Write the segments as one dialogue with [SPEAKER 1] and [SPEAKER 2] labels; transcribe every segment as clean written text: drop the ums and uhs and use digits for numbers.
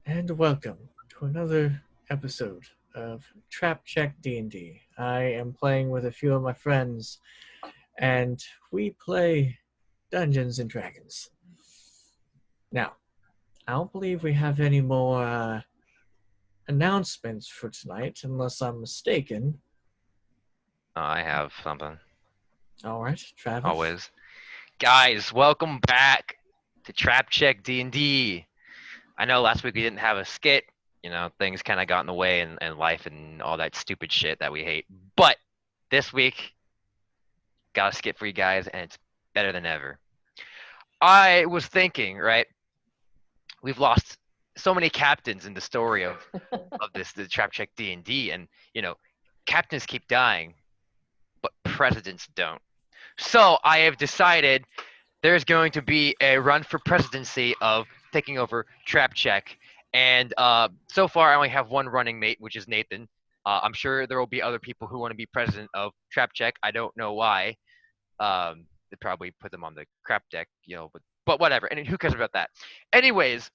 [SPEAKER 1] And welcome to another episode of Trap Check D&D. I am playing with a few of my friends, and we play Dungeons and Dragons. Now, I don't believe we have any more announcements for tonight, unless I'm mistaken.
[SPEAKER 2] I have something.
[SPEAKER 1] All right, Travis.
[SPEAKER 2] Always. Guys, welcome back to Trap Check D&D. I know last week we didn't have a skit. Things kind of got in the way and life and all that stupid shit that we hate. But this week, got a skit for you guys, and it's better than ever. I was thinking, right? We've lost so many captains in the story of the Trap Check D&D, and captains keep dying, but presidents don't. So I have decided there's going to be a run for presidency of taking over Trap Check. And so far, I only have one running mate, which is Nathan. I'm sure there will be other people who want to be president of Trap Check. I don't know why. They probably put them on the crap deck, but whatever. And who cares about that? Anyways,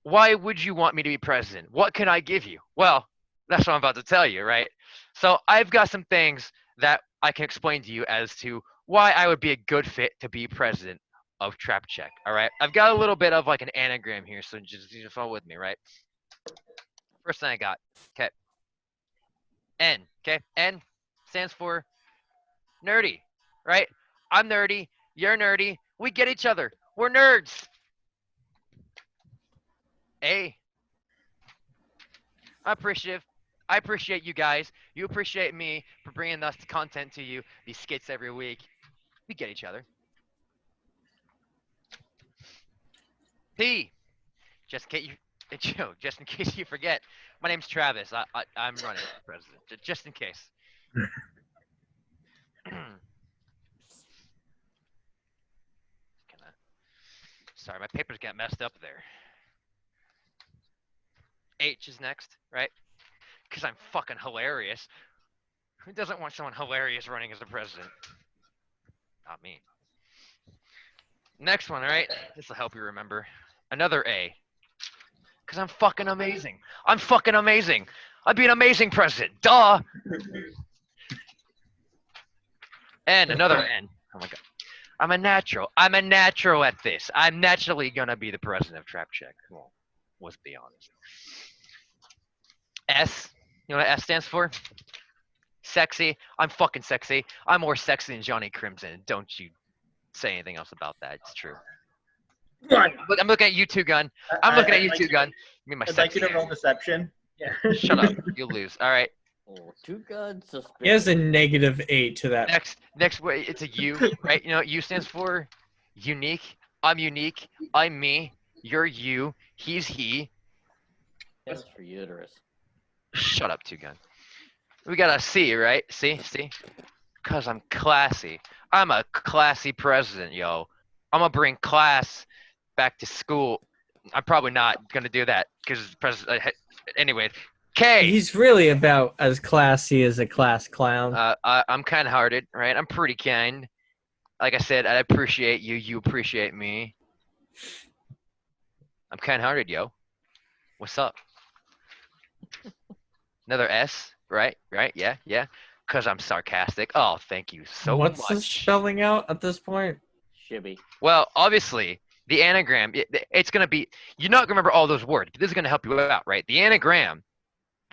[SPEAKER 2] why would you want me to be president? What can I give you? Well, that's what I'm about to tell you, right? So I've got some things that I can explain to you as to why I would be a good fit to be president of Trap Check. All right, I've got a little bit of like an anagram here, so just follow with me, right? First thing I got, okay, N. Okay, N stands for nerdy, right? I'm nerdy, you're nerdy, we get each other. We're nerds. A. Appreciative. I appreciate you guys. You appreciate me for bringing us content to you, these skits every week. We get each other. P. Just in case you forget, my name's Travis. I'm running for president. Just in case. Sorry, my papers got messed up there. H is next, right? Because I'm fucking hilarious. Who doesn't want someone hilarious running as the president? Not me. Next one, all right? This will help you remember. Another A. Because I'm fucking amazing. I'm fucking amazing. I'd be an amazing president. Duh. And another N. Oh my god. I'm a natural. I'm a natural at this. I'm naturally gonna be the president of Trap Check. Well, let's be honest. S. You know what S stands for? Sexy. I'm fucking sexy. I'm more sexy than Johnny Crimson. Don't you say anything else about that. It's true.
[SPEAKER 3] Gun.
[SPEAKER 2] Look, I'm looking at you two, Gun. I'm looking at you two, Gun. Give me my
[SPEAKER 3] I'd like you
[SPEAKER 2] sexy
[SPEAKER 3] to roll deception.
[SPEAKER 2] Yeah. Shut up. You'll lose. All right.
[SPEAKER 4] Oh, two guns.
[SPEAKER 1] He has a -8 to that.
[SPEAKER 2] Next way, it's a U, right? You know what U stands for? Unique. I'm unique. I'm me. You're you. He's he.
[SPEAKER 4] That's for uterus.
[SPEAKER 2] Shut up, two gun. We got a C, right? See? Because I'm classy. I'm a classy president, yo. I'm going to bring class back to school. I'm probably not going to do that because anyway. K.
[SPEAKER 1] He's really about as classy as a class clown.
[SPEAKER 2] I'm kind-hearted, right? I'm pretty kind. Like I said, I appreciate you. You appreciate me. I'm kind-hearted, yo. What's up? Another S, right? Yeah. Because I'm sarcastic. Oh, thank you so much.
[SPEAKER 1] What's this spelling out at this point?
[SPEAKER 4] Shibby.
[SPEAKER 2] Well, obviously, the anagram, it's going to be, you're not going to remember all those words, but this is going to help you out, right? The anagram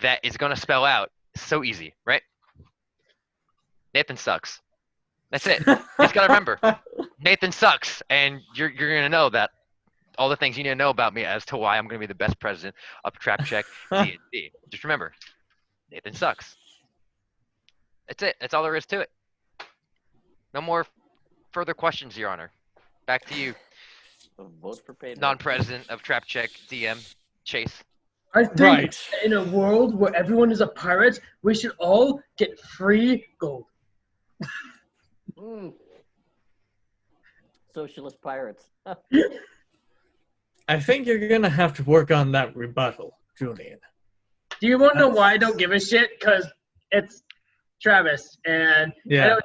[SPEAKER 2] that is going to spell out is so easy, right? Nathan sucks. That's it. You just got to remember. Nathan sucks, and you're going to know that all the things you need to know about me as to why I'm going to be the best president of Trap Check D&D. Just remember, Nathan sucks. That's it. That's all there is to it. No more further questions, Your Honor. Back to you,
[SPEAKER 4] Vote for paid.
[SPEAKER 2] non-president of Trap Check DM, Chase.
[SPEAKER 3] I think
[SPEAKER 1] Right.
[SPEAKER 3] in a world where everyone is a pirate, we should all get free gold.
[SPEAKER 4] Socialist pirates.
[SPEAKER 1] I think you're gonna have to work on that rebuttal, Julian.
[SPEAKER 3] Do you want to know why I don't give a shit? Because it's Travis, and
[SPEAKER 1] Yeah.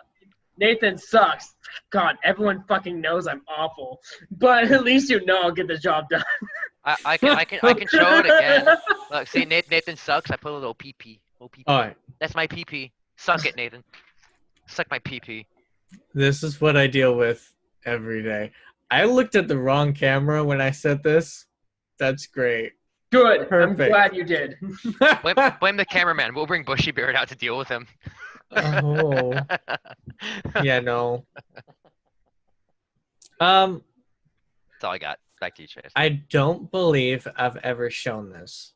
[SPEAKER 3] Nathan sucks. God, everyone fucking knows I'm awful. But at least you know I'll get the job done.
[SPEAKER 2] I can show it again. Look, see, Nathan sucks. I put a little PP. Little PP.
[SPEAKER 1] All right,
[SPEAKER 2] That's my PP. Suck it, Nathan. Suck my PP.
[SPEAKER 1] this is what I deal with every day. I looked at the wrong camera when I said this. That's great.
[SPEAKER 3] Good.
[SPEAKER 1] Perfect.
[SPEAKER 3] I'm glad you did.
[SPEAKER 2] Blame the cameraman. We'll bring Bushy Beard out to deal with him.
[SPEAKER 1] Oh, yeah, no. Um,
[SPEAKER 2] That's all I got. Back to you, Chase.
[SPEAKER 1] I don't believe I've ever shown this.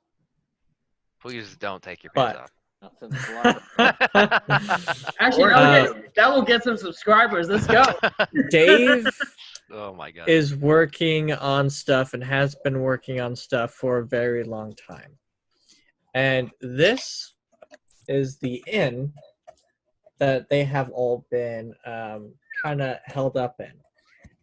[SPEAKER 2] Please don't take your pants
[SPEAKER 1] But
[SPEAKER 4] Not since Florida.
[SPEAKER 2] off.
[SPEAKER 3] Actually, that will get some subscribers. Let's go.
[SPEAKER 1] Dave
[SPEAKER 2] Oh my god.
[SPEAKER 1] is working on stuff and has been working on stuff for a very long time. And this is the inn that they have all been kind of held up in.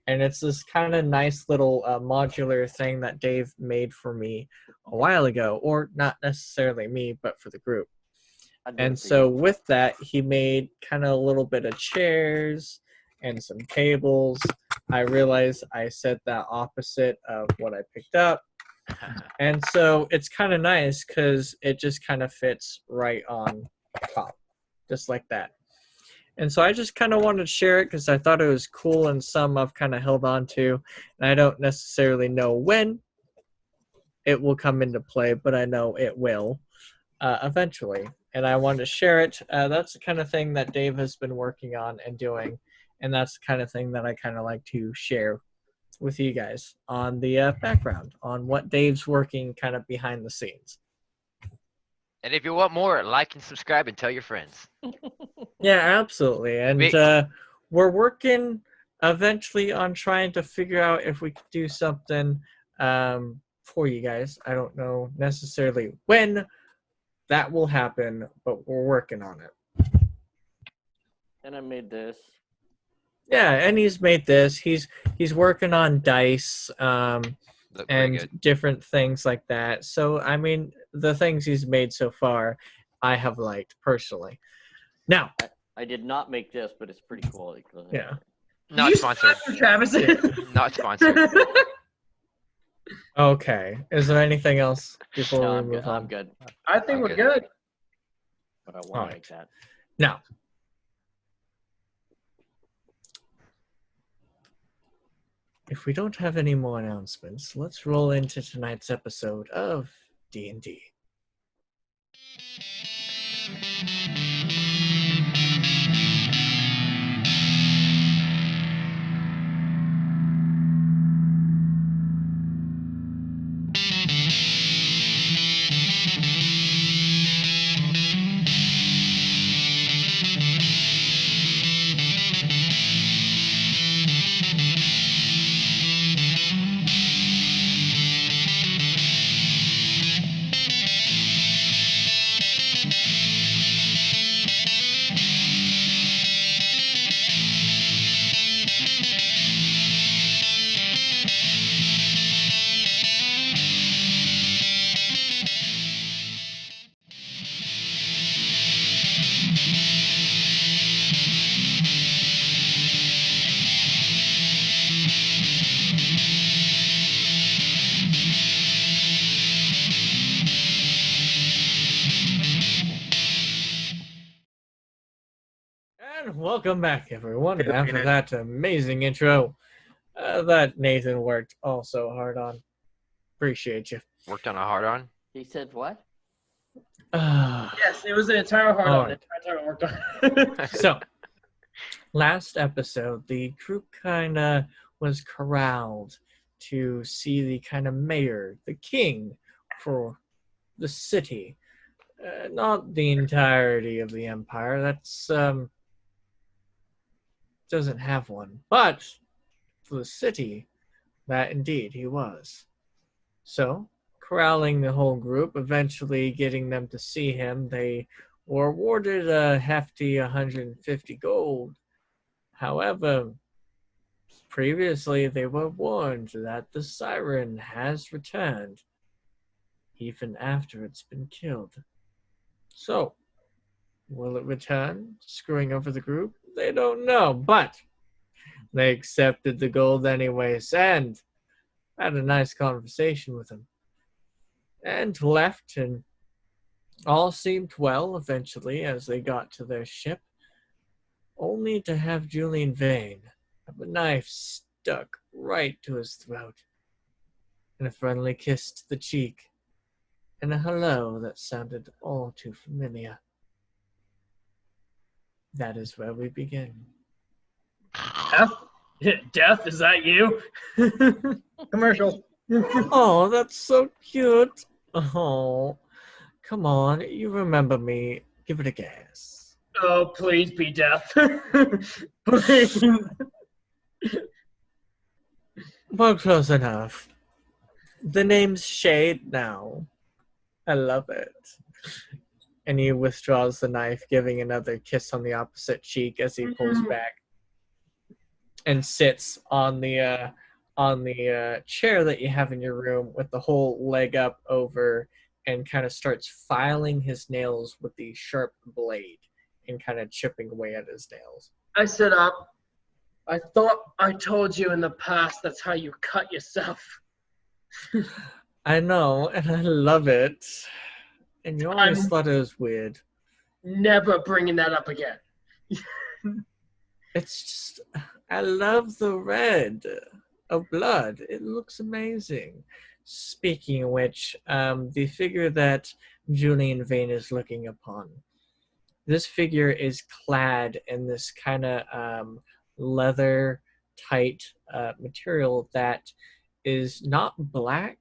[SPEAKER 1] And it's this kind of nice little modular thing that Dave made for me a while ago, or not necessarily me, but for the group.
[SPEAKER 4] I'd do
[SPEAKER 1] And
[SPEAKER 4] it for
[SPEAKER 1] so
[SPEAKER 4] you.
[SPEAKER 1] with that, he made kind of a little bit of chairs and some tables. I realized I said that opposite of what I picked up. And so it's kind of nice because it just kind of fits right on top, just like that. And so I just kind of wanted to share it because I thought it was cool and some I've kind of held on to. And I don't necessarily know when it will come into play, but I know it will eventually. And I wanted to share it. That's the kind of thing that Dave has been working on and doing. And that's the kind of thing that I kind of like to share with you guys on the background, on what Dave's working kind of behind the scenes.
[SPEAKER 2] And if you want more, like and subscribe and tell your friends.
[SPEAKER 1] Yeah, absolutely. And we're working eventually on trying to figure out if we could do something for you guys. I don't know necessarily when that will happen, but we're working on it.
[SPEAKER 4] And I made this.
[SPEAKER 1] Yeah, and he's made this. He's working on dice
[SPEAKER 2] Look pretty
[SPEAKER 1] and
[SPEAKER 2] good.
[SPEAKER 1] different things like that. So I mean, the things he's made so far, I have liked personally. Now,
[SPEAKER 4] I did not make this, but it's pretty cool.
[SPEAKER 1] yeah.
[SPEAKER 2] Not
[SPEAKER 3] You
[SPEAKER 2] sponsored.
[SPEAKER 3] sponsor Travis.
[SPEAKER 2] Not sponsored.
[SPEAKER 1] Okay. Is there anything else before
[SPEAKER 4] No,
[SPEAKER 1] we
[SPEAKER 4] I'm
[SPEAKER 1] move
[SPEAKER 4] good.
[SPEAKER 1] on?
[SPEAKER 4] I'm good.
[SPEAKER 3] I think we're good.
[SPEAKER 4] But I want
[SPEAKER 1] Alright.
[SPEAKER 4] to make that.
[SPEAKER 1] Now, if we don't have any more announcements, let's roll into tonight's episode of D&D. And welcome back, everyone, after that amazing intro that Nathan worked all so hard on. Appreciate you.
[SPEAKER 2] Worked on a hard on.
[SPEAKER 4] He said what?
[SPEAKER 3] Yes, it was an entire hard on.
[SPEAKER 1] Alright.
[SPEAKER 3] The entire time I worked on.
[SPEAKER 1] So, last episode, the group kind of was corralled to see the kind of mayor, the king for the city. Not the entirety of the empire. That's doesn't have one, but for the city, that indeed he was. So, corralling the whole group, eventually getting them to see him, they were awarded a hefty 150 gold. However, previously they were warned that the siren has returned, even after it's been killed. So, will it return, screwing over the group? They don't know, but they accepted the gold anyways, and had a nice conversation with him, and left, and all seemed well eventually as they got to their ship, only to have Julian Vane have a knife stuck right to his throat, and a friendly kiss to the cheek, and a hello that sounded all too familiar. That is where we begin.
[SPEAKER 3] Death? Death? Is that you? Commercial.
[SPEAKER 1] Oh, that's so cute. Oh, come on, you remember me. Give it a guess.
[SPEAKER 3] Oh, please be Death. Please.
[SPEAKER 1] Well, close enough. The name's Shade now. I love it. And he withdraws the knife, giving another kiss on the opposite cheek as he pulls back and sits on the chair that you have in your room with the whole leg up over, and kind of starts filing his nails with the sharp blade and kind of chipping away at his nails.
[SPEAKER 3] I sit up. I thought I told you in the past that's how you cut yourself.
[SPEAKER 1] I know, and I love it. And you always thought it was weird.
[SPEAKER 3] Never bringing that up again.
[SPEAKER 1] It's just, I love the red of blood. It looks amazing. Speaking of which, the figure that Julian Vane is looking upon, this figure is clad in this kind of leather tight material that is not black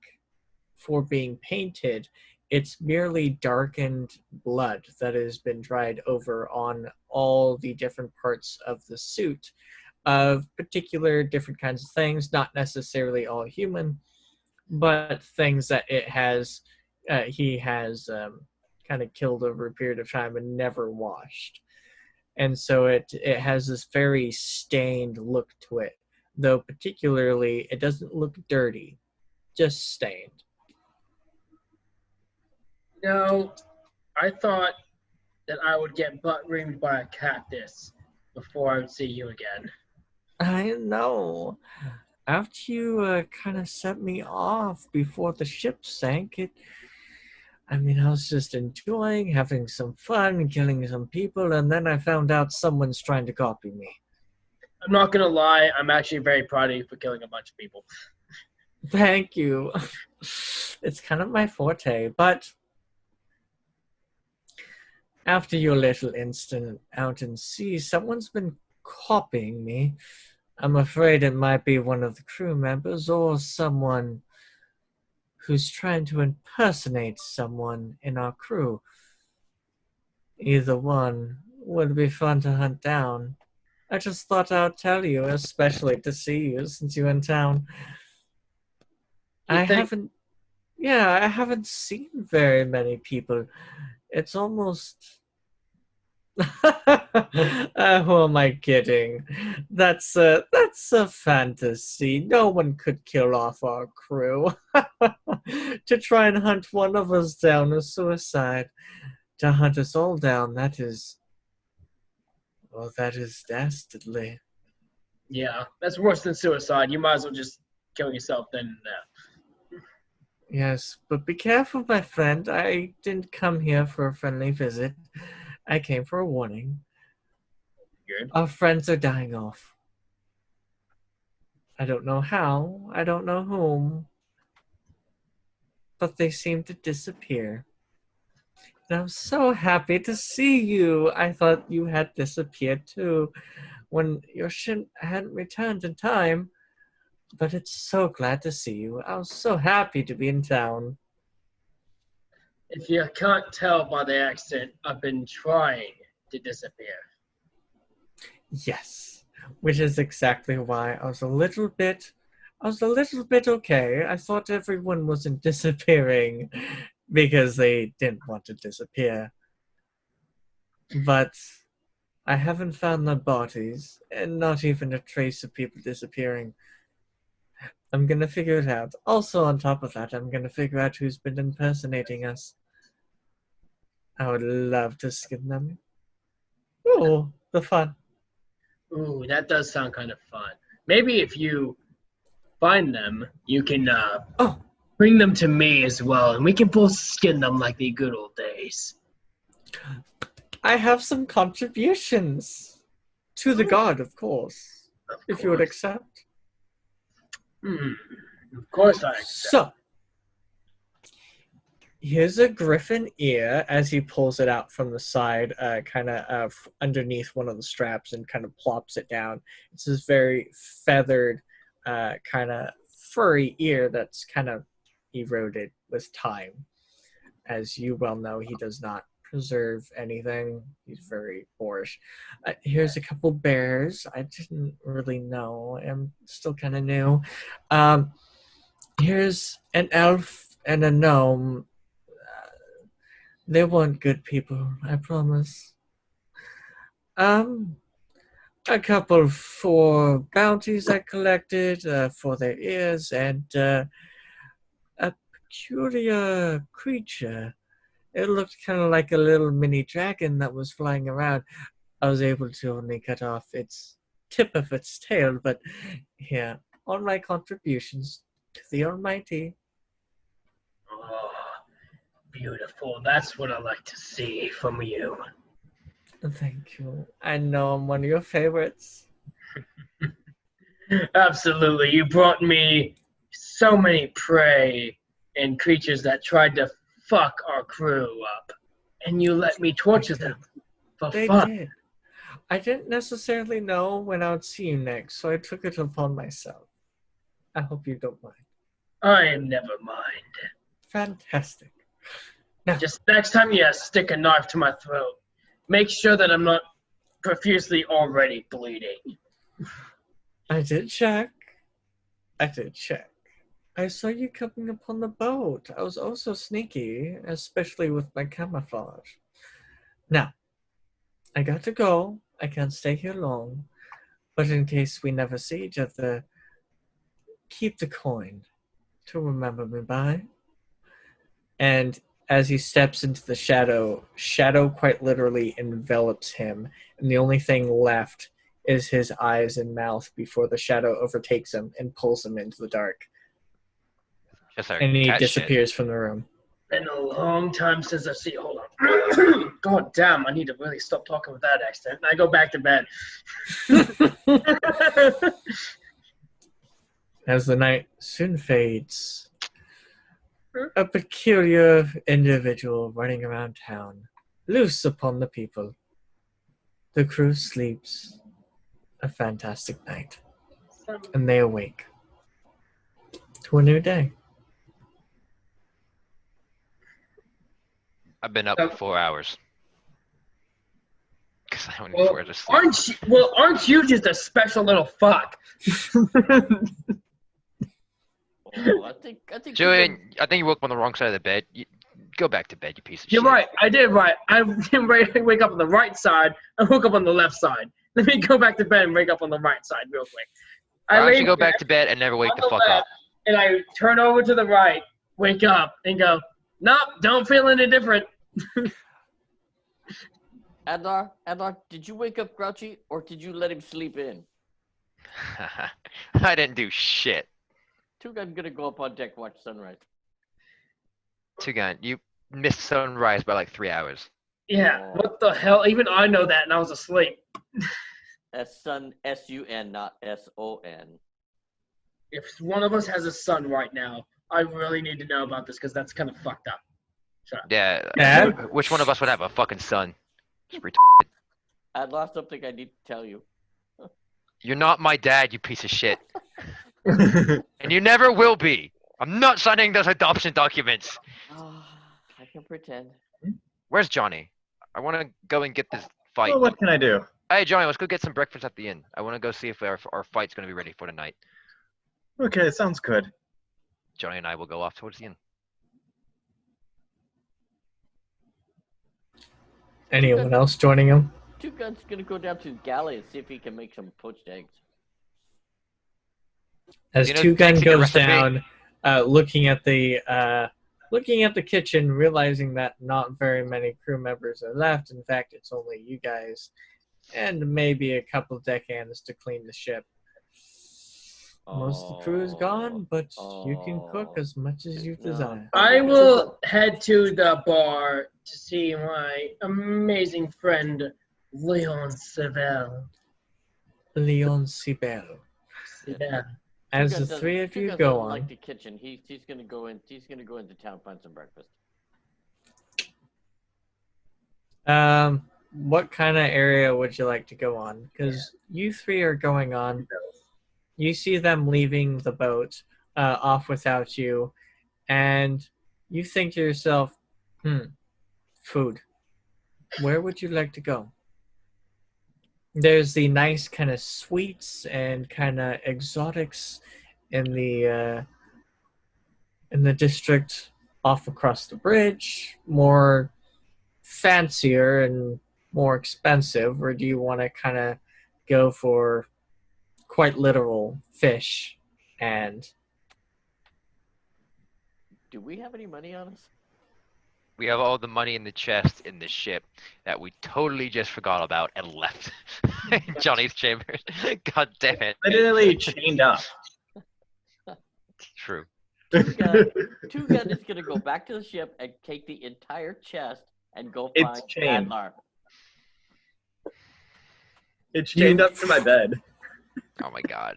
[SPEAKER 1] for being painted. It's merely darkened blood that has been dried over on all the different parts of the suit of particular different kinds of things, not necessarily all human, but things that he has kind of killed over a period of time and never washed. And so it has this very stained look to it, though particularly it doesn't look dirty, just stained.
[SPEAKER 3] No, I thought that I would get butt ringed by a cactus before I would see you again.
[SPEAKER 1] I know. After you kind of set me off before the ship sank, I was just enjoying having some fun, killing some people, and then I found out someone's trying to copy me.
[SPEAKER 3] I'm not gonna lie, I'm actually very proud of you for killing a bunch of people.
[SPEAKER 1] Thank you. It's kind of my forte, but after your little incident out in sea, someone's been copying me. I'm afraid it might be one of the crew members or someone who's trying to impersonate someone in our crew. Either one would be fun to hunt down. I just thought I'd tell you, especially to see you since you're in town. I haven't seen very many people. It's almost... who am I kidding? That's a fantasy. No one could kill off our crew. To try and hunt one of us down is suicide. To hunt us all down, that is dastardly.
[SPEAKER 3] Yeah, that's worse than suicide. You might as well just kill yourself then.
[SPEAKER 1] Yes, but be careful, my friend. I didn't come here for a friendly visit. I came for a warning.
[SPEAKER 3] Good.
[SPEAKER 1] Our friends are dying off. I don't know how, I don't know whom, but they seem to disappear. And I'm so happy to see you. I thought you had disappeared too when your ship hadn't returned in time, but it's so glad to see you. I was so happy to be in town.
[SPEAKER 3] If you can't tell by the accent, I've been trying to disappear.
[SPEAKER 1] Yes, which is exactly why I was a little bit okay. I thought everyone wasn't disappearing because they didn't want to disappear. But I haven't found their bodies, and not even a trace of people disappearing. I'm gonna figure it out. Also, on top of that, I'm gonna figure out who's been impersonating us. I would love to skin them. Ooh, the fun.
[SPEAKER 3] Ooh, that does sound kind of fun. Maybe if you find them, you can
[SPEAKER 1] Oh,
[SPEAKER 3] bring them to me as well, and we can both skin them like the good old days.
[SPEAKER 1] I have some contributions to the god, of course,
[SPEAKER 3] Of
[SPEAKER 1] if you would
[SPEAKER 3] course.
[SPEAKER 1] accept.
[SPEAKER 3] Of course I accept.
[SPEAKER 1] So, here's a griffin ear as he pulls it out from the side, kind of underneath one of the straps and kind of plops it down. It's this very feathered, kind of furry ear that's kind of eroded with time. As you well know, he does not preserve anything. He's very boorish. Here's a couple bears. I didn't really know. I'm still kind of new. Here's an elf and a gnome. They weren't good people, I promise. A couple for bounties I collected for their ears, and a peculiar creature. It looked kind of like a little mini dragon that was flying around. I was able to only cut off its tip of its tail, but yeah, all my contributions to the Almighty.
[SPEAKER 3] Oh, beautiful. That's what I like to see from you.
[SPEAKER 1] Thank you. I know I'm one of your favorites.
[SPEAKER 3] Absolutely. You brought me so many prey and creatures that tried to fuck our crew up, and you let me torture them for
[SPEAKER 1] They
[SPEAKER 3] fun.
[SPEAKER 1] did. I didn't necessarily know when I would see you next, so I took it upon myself. I hope you don't mind.
[SPEAKER 3] I am never mind.
[SPEAKER 1] Fantastic. Now,
[SPEAKER 3] Just next time you stick a knife to my throat, make sure that I'm not profusely already bleeding.
[SPEAKER 1] I did check. I saw you coming upon the boat. I was also sneaky, especially with my camouflage. Now, I got to go. I can't stay here long. But in case we never see each other, keep the coin to remember me by. And as he steps into the shadow quite literally envelops him, and the only thing left is his eyes and mouth before the shadow overtakes him and pulls him into the dark.
[SPEAKER 2] Just our
[SPEAKER 1] And he
[SPEAKER 2] cat
[SPEAKER 1] disappears from the room.
[SPEAKER 3] Been a long time since I've seen. Hold on. God damn, I need to really stop talking with that accent. I go back to bed.
[SPEAKER 1] As the night soon fades, a peculiar individual running around town, loose upon the people. The crew sleeps a fantastic night, and they awake to a new day.
[SPEAKER 2] I've been up
[SPEAKER 3] Oh.
[SPEAKER 2] for 4 hours. Because I only 4 hours of sleep.
[SPEAKER 3] Aren't you just a special little fuck?
[SPEAKER 4] Oh, I think.
[SPEAKER 2] Julian, I think you woke up on the wrong side of the bed. Go back to bed, you piece of
[SPEAKER 3] You're
[SPEAKER 2] shit.
[SPEAKER 3] right. I did right. I didn't wake up on the right side. I woke up on the left side. Let me go back to bed and wake up on the right side real quick.
[SPEAKER 2] Why don't
[SPEAKER 3] lay
[SPEAKER 2] you go
[SPEAKER 3] there
[SPEAKER 2] back to bed and never wake
[SPEAKER 3] on
[SPEAKER 2] the
[SPEAKER 3] the
[SPEAKER 2] fuck
[SPEAKER 3] left,
[SPEAKER 2] up?
[SPEAKER 3] and I turn over to the right, wake up, and go, nope, don't feel any different.
[SPEAKER 4] Adlar, did you wake up Grouchy, or did you let him sleep in?
[SPEAKER 2] I didn't do shit.
[SPEAKER 4] Tugan's gonna go up on deck, watch sunrise.
[SPEAKER 2] Tugan, you missed sunrise by like 3 hours.
[SPEAKER 3] Yeah, what the hell? Even I know that, and I was asleep.
[SPEAKER 4] Sun, S-U-N, not S-O-N.
[SPEAKER 3] If one of us has a son right now, I really need to know about this because that's kind of fucked up. Shut up.
[SPEAKER 2] Yeah.
[SPEAKER 1] Dad?
[SPEAKER 2] Which one of us would have a fucking son? Just
[SPEAKER 4] Adlar, something I need to tell you.
[SPEAKER 2] You're not my dad, you piece of shit. And you never will be. I'm not signing those adoption documents.
[SPEAKER 4] I can pretend.
[SPEAKER 2] Where's Johnny? I want to go and get this fight.
[SPEAKER 5] Well, what can I do?
[SPEAKER 2] Hey, Johnny, let's go get some breakfast at the inn. I want to go see if our fight's going to be ready for tonight.
[SPEAKER 5] Okay, sounds good.
[SPEAKER 2] Johnny and I will go off towards the inn.
[SPEAKER 1] Anyone else joining him?
[SPEAKER 4] Tugan's gonna go down to the galley and see if he can make some poached eggs.
[SPEAKER 1] As
[SPEAKER 2] You know,
[SPEAKER 1] Two Gun
[SPEAKER 2] Dixie, the
[SPEAKER 1] goes
[SPEAKER 2] recipe-
[SPEAKER 1] down, looking at the kitchen, realizing that not very many crew members are left. In fact, it's only you guys and maybe a couple deckhands to clean the ship. Most of the crew is gone, but you can cook
[SPEAKER 4] Oh.
[SPEAKER 1] as much as you
[SPEAKER 4] No.
[SPEAKER 1] desire.
[SPEAKER 3] I will head to the bar to see my amazing friend Leon Seville.
[SPEAKER 1] Leon Sibel.
[SPEAKER 3] Yeah.
[SPEAKER 1] As the
[SPEAKER 4] Tugan
[SPEAKER 1] three of you
[SPEAKER 4] Tugan
[SPEAKER 1] go
[SPEAKER 4] doesn't
[SPEAKER 1] on,
[SPEAKER 4] like the kitchen. He's gonna go in. He's gonna go into town find some breakfast.
[SPEAKER 1] what kind of area would you like to go on? Because you three are going on. You see them leaving the boat off without you, and you think to yourself, food. Where would you like to go? There's the nice kind of sweets and kind of exotics in the district off across the bridge, more fancier and more expensive, or do you want to kind of go for quite literal fish and
[SPEAKER 4] Do we have any money on us?
[SPEAKER 2] We have all the money in the chest in the ship that we totally just forgot about and left in Johnny's chambers. God damn it.
[SPEAKER 5] Literally chained up.
[SPEAKER 2] True.
[SPEAKER 4] Tugan is gonna go back to the ship and take the entire chest and go
[SPEAKER 5] It's
[SPEAKER 4] find
[SPEAKER 5] chained.
[SPEAKER 4] Adlar.
[SPEAKER 5] It's chained
[SPEAKER 1] You-
[SPEAKER 5] up to my bed.
[SPEAKER 2] Oh my god.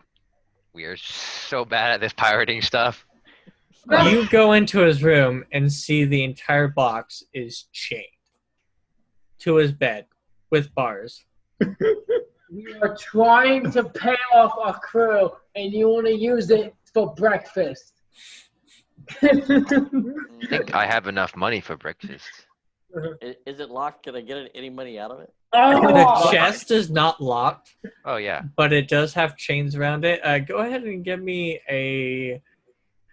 [SPEAKER 2] We are so bad at this pirating stuff.
[SPEAKER 1] you go into his room and see the entire box is chained to his bed with bars.
[SPEAKER 3] We are trying to pay off our crew, and you want to use it for breakfast.
[SPEAKER 2] I think I have enough money for breakfast.
[SPEAKER 4] Is it locked? Can I get any money out of it?
[SPEAKER 1] The
[SPEAKER 3] Oh,
[SPEAKER 1] chest is not locked,
[SPEAKER 2] Oh yeah.
[SPEAKER 1] but it does have chains around it. Go ahead and give me a.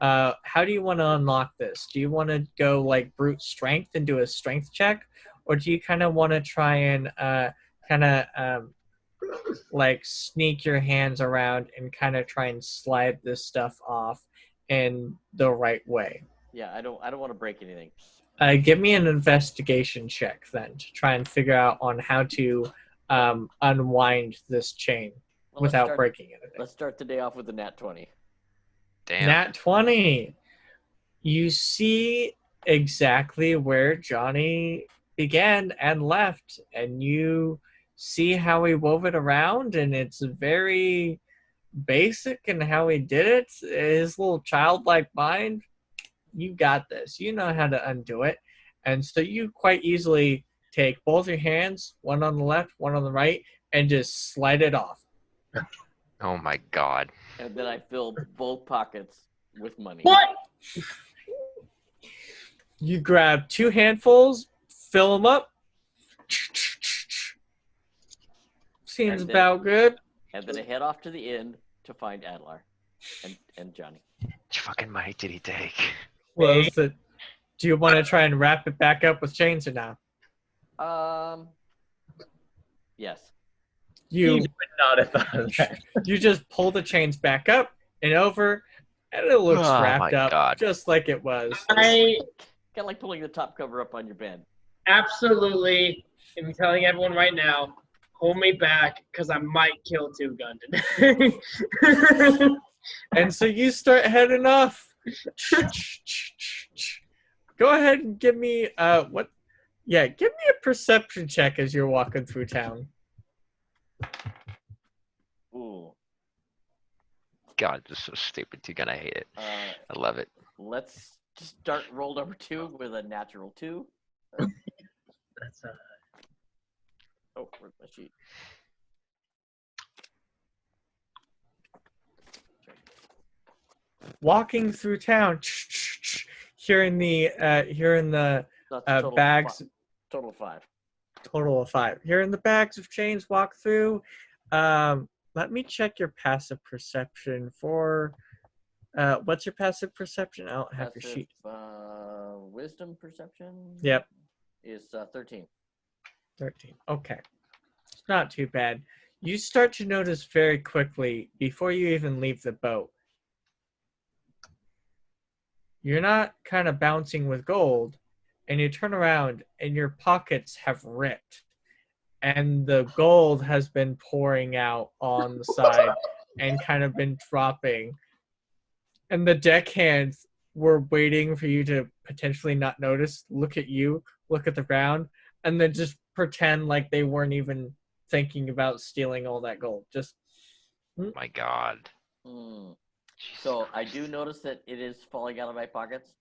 [SPEAKER 1] How do you want to unlock this? Do you want to go like brute strength and do a strength check, or do you kind of want to try and like sneak your hands around and kind of try and slide this stuff off in the right way?
[SPEAKER 4] Yeah, I don't want to break anything.
[SPEAKER 1] Give me an investigation check then to try and figure out on how to unwind this chain
[SPEAKER 4] Well,
[SPEAKER 1] without breaking anything.
[SPEAKER 4] Let's start the day off with a nat 20.
[SPEAKER 2] Damn.
[SPEAKER 1] Nat 20. You see exactly where Johnny began and left, and you see how he wove it around, and it's very basic in how he did it. His little childlike mind, you got this. You know how to undo it. And so you quite easily take both your hands, one on the left, one on the right, and just slide it off.
[SPEAKER 2] Oh my god.
[SPEAKER 4] And then I filled both pockets with money.
[SPEAKER 3] what?
[SPEAKER 1] You grab 2 handfuls, fill them up. Seems
[SPEAKER 4] And then-
[SPEAKER 1] about good.
[SPEAKER 4] And then I head off to the inn to find Adlar and Johnny.
[SPEAKER 2] How much fucking money did he take?
[SPEAKER 1] Well, do you want to try and wrap it back up with chains or now?
[SPEAKER 4] Yes.
[SPEAKER 1] You
[SPEAKER 5] would not have thought of that.
[SPEAKER 1] you just pull the chains back up and over, and it looks
[SPEAKER 2] Oh
[SPEAKER 1] wrapped
[SPEAKER 2] my
[SPEAKER 1] up
[SPEAKER 2] God.
[SPEAKER 1] just like it was.
[SPEAKER 3] I
[SPEAKER 4] Kind of like pulling the top cover up on your bed.
[SPEAKER 3] absolutely am telling everyone right now, hold me back because I might kill Two Gun today.
[SPEAKER 1] And so you start heading off. Go ahead and give me what? Yeah, give me a perception check as you're walking through town.
[SPEAKER 4] Ooh.
[SPEAKER 2] God, this is so stupid. Too gonna hate it. I love it.
[SPEAKER 4] Let's just start roll number 2 with a natural 2.
[SPEAKER 3] That's
[SPEAKER 4] Oh, where's my sheet?
[SPEAKER 1] Walking through town, hearing the
[SPEAKER 4] That's a total
[SPEAKER 1] bags.
[SPEAKER 4] Total 5.
[SPEAKER 1] Total of 5. Hearing the bags of chains walk through. Let me check your passive perception for. What's your passive perception? I don't have your sheet.
[SPEAKER 4] Wisdom perception.
[SPEAKER 1] Yep.
[SPEAKER 4] Is 13.
[SPEAKER 1] 13. Okay. It's not too bad. You start to notice very quickly, before you even leave the boat, you're not kind of bouncing with gold, and you turn around and your pockets have ripped, and the gold has been pouring out on the side and kind of been dropping. And the deckhands were waiting for you to potentially not notice, look at you, look at the ground, and then just pretend like they weren't even thinking about stealing all that gold. Just
[SPEAKER 2] My God.
[SPEAKER 4] Mm.
[SPEAKER 2] Jesus
[SPEAKER 4] So I do
[SPEAKER 2] Christ.
[SPEAKER 4] notice that it is falling out of my pockets.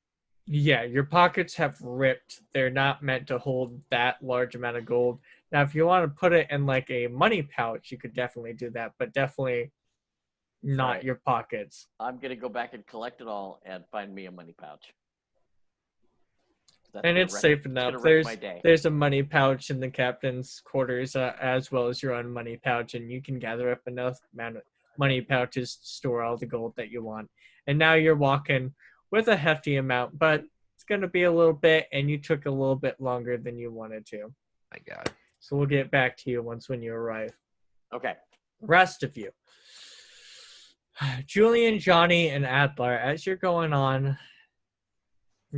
[SPEAKER 1] yeah, your pockets have ripped. They're not meant to hold that large amount of gold. Now, if you want to put it in like a money pouch, you could definitely do that, but definitely not
[SPEAKER 4] Right.
[SPEAKER 1] your pockets.
[SPEAKER 4] I'm gonna go back and collect it all and find me a money pouch. That's
[SPEAKER 1] And
[SPEAKER 4] gonna
[SPEAKER 1] it's
[SPEAKER 4] wreck-
[SPEAKER 1] safe
[SPEAKER 4] it's
[SPEAKER 1] enough.
[SPEAKER 4] gonna wreck my day.
[SPEAKER 1] There's a money pouch in the captain's quarters, as well as your own money pouch, and you can gather up enough amount of money pouches to store all the gold that you want. And now you're walking with a hefty amount, but it's going to be a little bit, and you took a little bit longer than you wanted to.
[SPEAKER 2] My God.
[SPEAKER 1] So we'll get back to you when you arrive.
[SPEAKER 4] Okay.
[SPEAKER 1] Rest of you, Julian, Johnny, and Adler, as you're going on,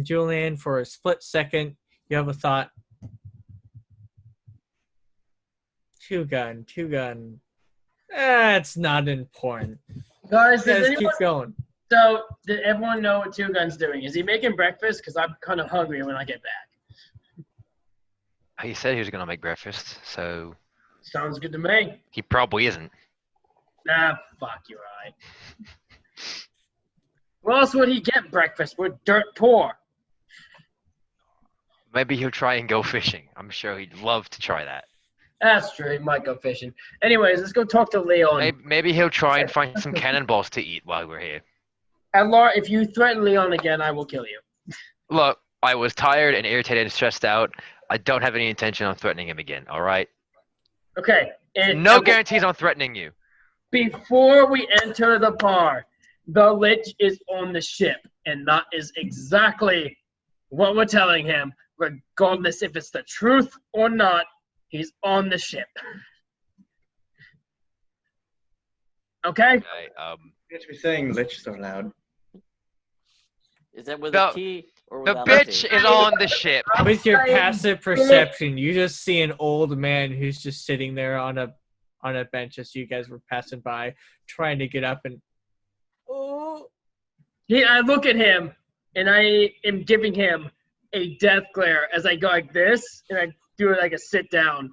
[SPEAKER 1] Julian, for a split second, you have a thought. Two gun. It's not important.
[SPEAKER 3] Guys, does
[SPEAKER 1] Guys,
[SPEAKER 3] anyone?
[SPEAKER 1] keep going.
[SPEAKER 3] So, did everyone know what Two Gun's doing? Is he making breakfast? Because I'm kind of hungry when I get back.
[SPEAKER 2] He said he was gonna make breakfast, so
[SPEAKER 3] Sounds good to me.
[SPEAKER 2] he probably isn't.
[SPEAKER 3] Nah, fuck, you're right. Where else would he get breakfast? We're dirt poor.
[SPEAKER 2] Maybe he'll try and go fishing. I'm sure he'd love to try that.
[SPEAKER 3] That's true. He might go fishing. Anyways, let's go talk to Leon.
[SPEAKER 2] Maybe he'll try and find some cannonballs to eat while we're here.
[SPEAKER 3] And Laura, if you threaten Leon again, I will kill you.
[SPEAKER 2] Look, I was tired and irritated and stressed out. I don't have any intention on threatening him again, alright?
[SPEAKER 3] Okay.
[SPEAKER 2] No guarantees on threatening you.
[SPEAKER 3] Before we enter the bar, the Lich is on the ship, and that is exactly what we're telling him, regardless if it's the truth or not. He's on the ship. Okay?
[SPEAKER 2] Okay,
[SPEAKER 5] You should be saying Lich so loud.
[SPEAKER 4] Is that with
[SPEAKER 2] The-
[SPEAKER 4] a T or
[SPEAKER 2] the
[SPEAKER 4] without a
[SPEAKER 2] bitch
[SPEAKER 4] T?
[SPEAKER 2] is on the ship.
[SPEAKER 1] With your passive perception, you just see an old man who's just sitting there on a bench as you guys were passing by, trying to get up and
[SPEAKER 3] I look at him, and I am giving him a death glare as I go like this, and I do it like a sit down.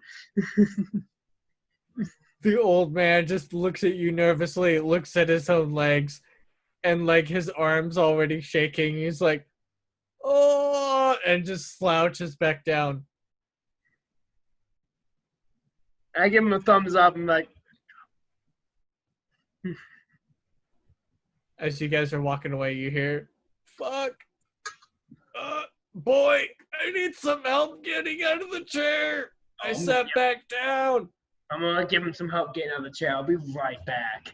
[SPEAKER 1] the old man just looks at you nervously, looks at his own legs, and like his arms already shaking. He's like, oh, and just slouches back down.
[SPEAKER 3] I give him a thumbs up and like,
[SPEAKER 1] As you guys are walking away, you hear, fuck. Boy, I need some help getting out of the chair. I sat back down.
[SPEAKER 3] I'm gonna give him some help getting out of the chair. I'll be right back.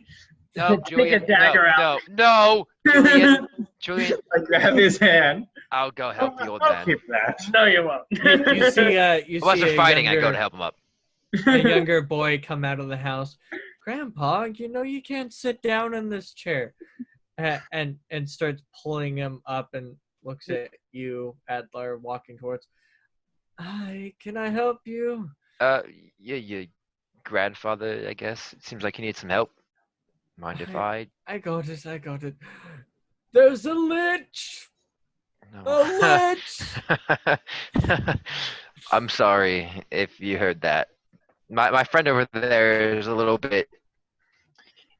[SPEAKER 2] No,
[SPEAKER 3] Take
[SPEAKER 2] Julian,
[SPEAKER 3] a dagger
[SPEAKER 2] no,
[SPEAKER 3] out.
[SPEAKER 2] no, Julian, Julian,
[SPEAKER 5] I grab his hand.
[SPEAKER 2] I'll go help the old
[SPEAKER 5] I'll
[SPEAKER 2] man.
[SPEAKER 5] keep that.
[SPEAKER 3] No, you won't.
[SPEAKER 1] You see,
[SPEAKER 2] Unless they're fighting, I go to help him up.
[SPEAKER 1] a younger boy come out of the house. Grandpa, you know you can't sit down in this chair. And starts pulling him up and looks at you, Adler, walking towards. Hi, can I help you?
[SPEAKER 2] Yeah, your grandfather, I guess. It seems like he needs some help. Mind if I?
[SPEAKER 1] I got it. There's a lich!
[SPEAKER 2] No.
[SPEAKER 1] A lich!
[SPEAKER 2] I'm sorry if you heard that. My friend over there is a little bit.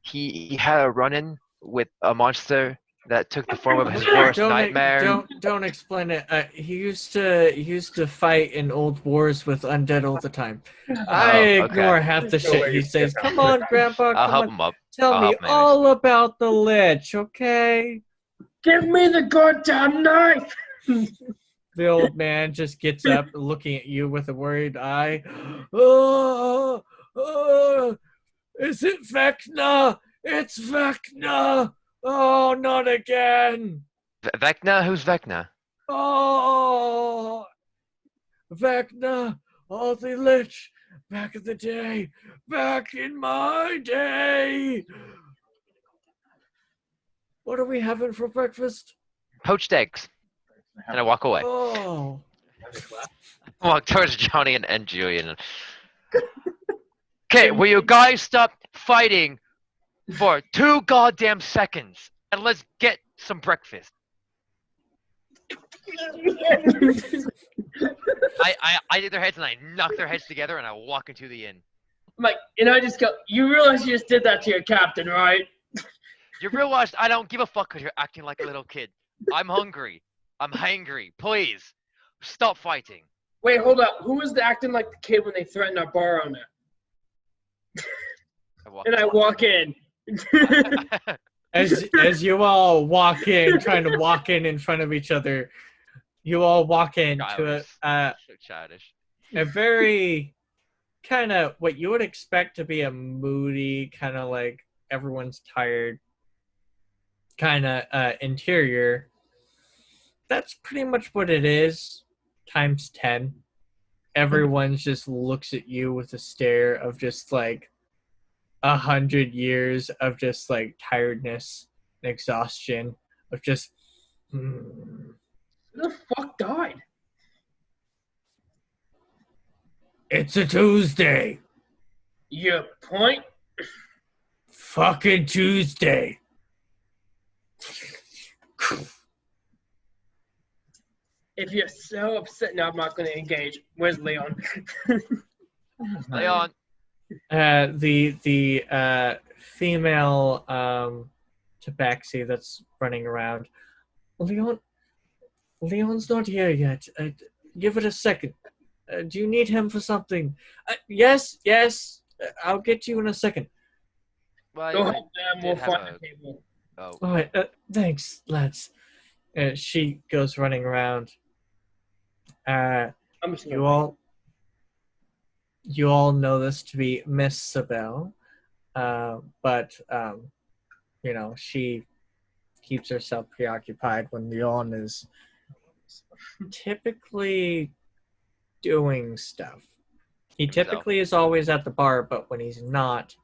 [SPEAKER 2] He had a run-in with a monster that took the form of his worst nightmare.
[SPEAKER 1] Don't explain it. He used to fight in old wars with undead all the time. I
[SPEAKER 2] okay.
[SPEAKER 1] ignore half the shit he says. Come on, Grandpa.
[SPEAKER 2] I'll
[SPEAKER 1] Come
[SPEAKER 2] help
[SPEAKER 1] on.
[SPEAKER 2] him up.
[SPEAKER 1] Tell
[SPEAKER 2] I'll
[SPEAKER 1] me
[SPEAKER 2] help him
[SPEAKER 1] all about the lich, okay?
[SPEAKER 3] Give me the goddamn knife!
[SPEAKER 1] The old man just gets up, looking at you with a worried eye. Oh, is it Vecna? It's Vecna! Oh, not again!
[SPEAKER 2] Vecna? Who's Vecna?
[SPEAKER 1] Oh, Vecna! Oh, the lich! Back in the day! Back in my day! What are we having for breakfast?
[SPEAKER 2] Poached eggs. And I walk away.
[SPEAKER 1] Oh.
[SPEAKER 2] I walk towards Johnny and Julian. Okay, will you guys stop fighting for 2 goddamn seconds and let's get some breakfast. I did their heads and I knock their heads together and I walk into the inn.
[SPEAKER 3] Like, and I just go, you realize you just did that to your captain, right?
[SPEAKER 2] You realize I don't give a fuck because you're acting like a little kid. I'm hungry. I'm hangry. Please, stop fighting.
[SPEAKER 3] Wait, hold up. Who was acting like the kid when they threatened our bar owner? And I walk in.
[SPEAKER 1] As you all walk in, trying to walk in front of each other, you all walk into
[SPEAKER 2] Childish.
[SPEAKER 1] a very kind of what you would expect to be a moody, kind of like everyone's tired kind of interior. That's pretty much what it is, times 10. Everyone just looks at you with a stare of just like 100 years of just like tiredness and exhaustion of just
[SPEAKER 3] Who the fuck died?
[SPEAKER 1] It's a Tuesday.
[SPEAKER 3] Your point?
[SPEAKER 1] Fucking Tuesday.
[SPEAKER 3] If you're so upset, no, I'm not going to engage. Where's Leon?
[SPEAKER 2] Leon.
[SPEAKER 1] The female tabaxi that's running around. Leon's not here yet. Give it a second. Do you need him for something? Yes. I'll get you in a second.
[SPEAKER 2] Well,
[SPEAKER 3] Go
[SPEAKER 2] I
[SPEAKER 3] help them. We'll
[SPEAKER 2] did have
[SPEAKER 3] find
[SPEAKER 2] a-
[SPEAKER 3] the table.
[SPEAKER 2] Oh,
[SPEAKER 1] All right. Thanks, lads. She goes running around.
[SPEAKER 3] I'm just
[SPEAKER 1] You all know this to be Miss Sabelle, but she keeps herself preoccupied when Leon is typically doing stuff. He typically is always at the bar, but when he's not,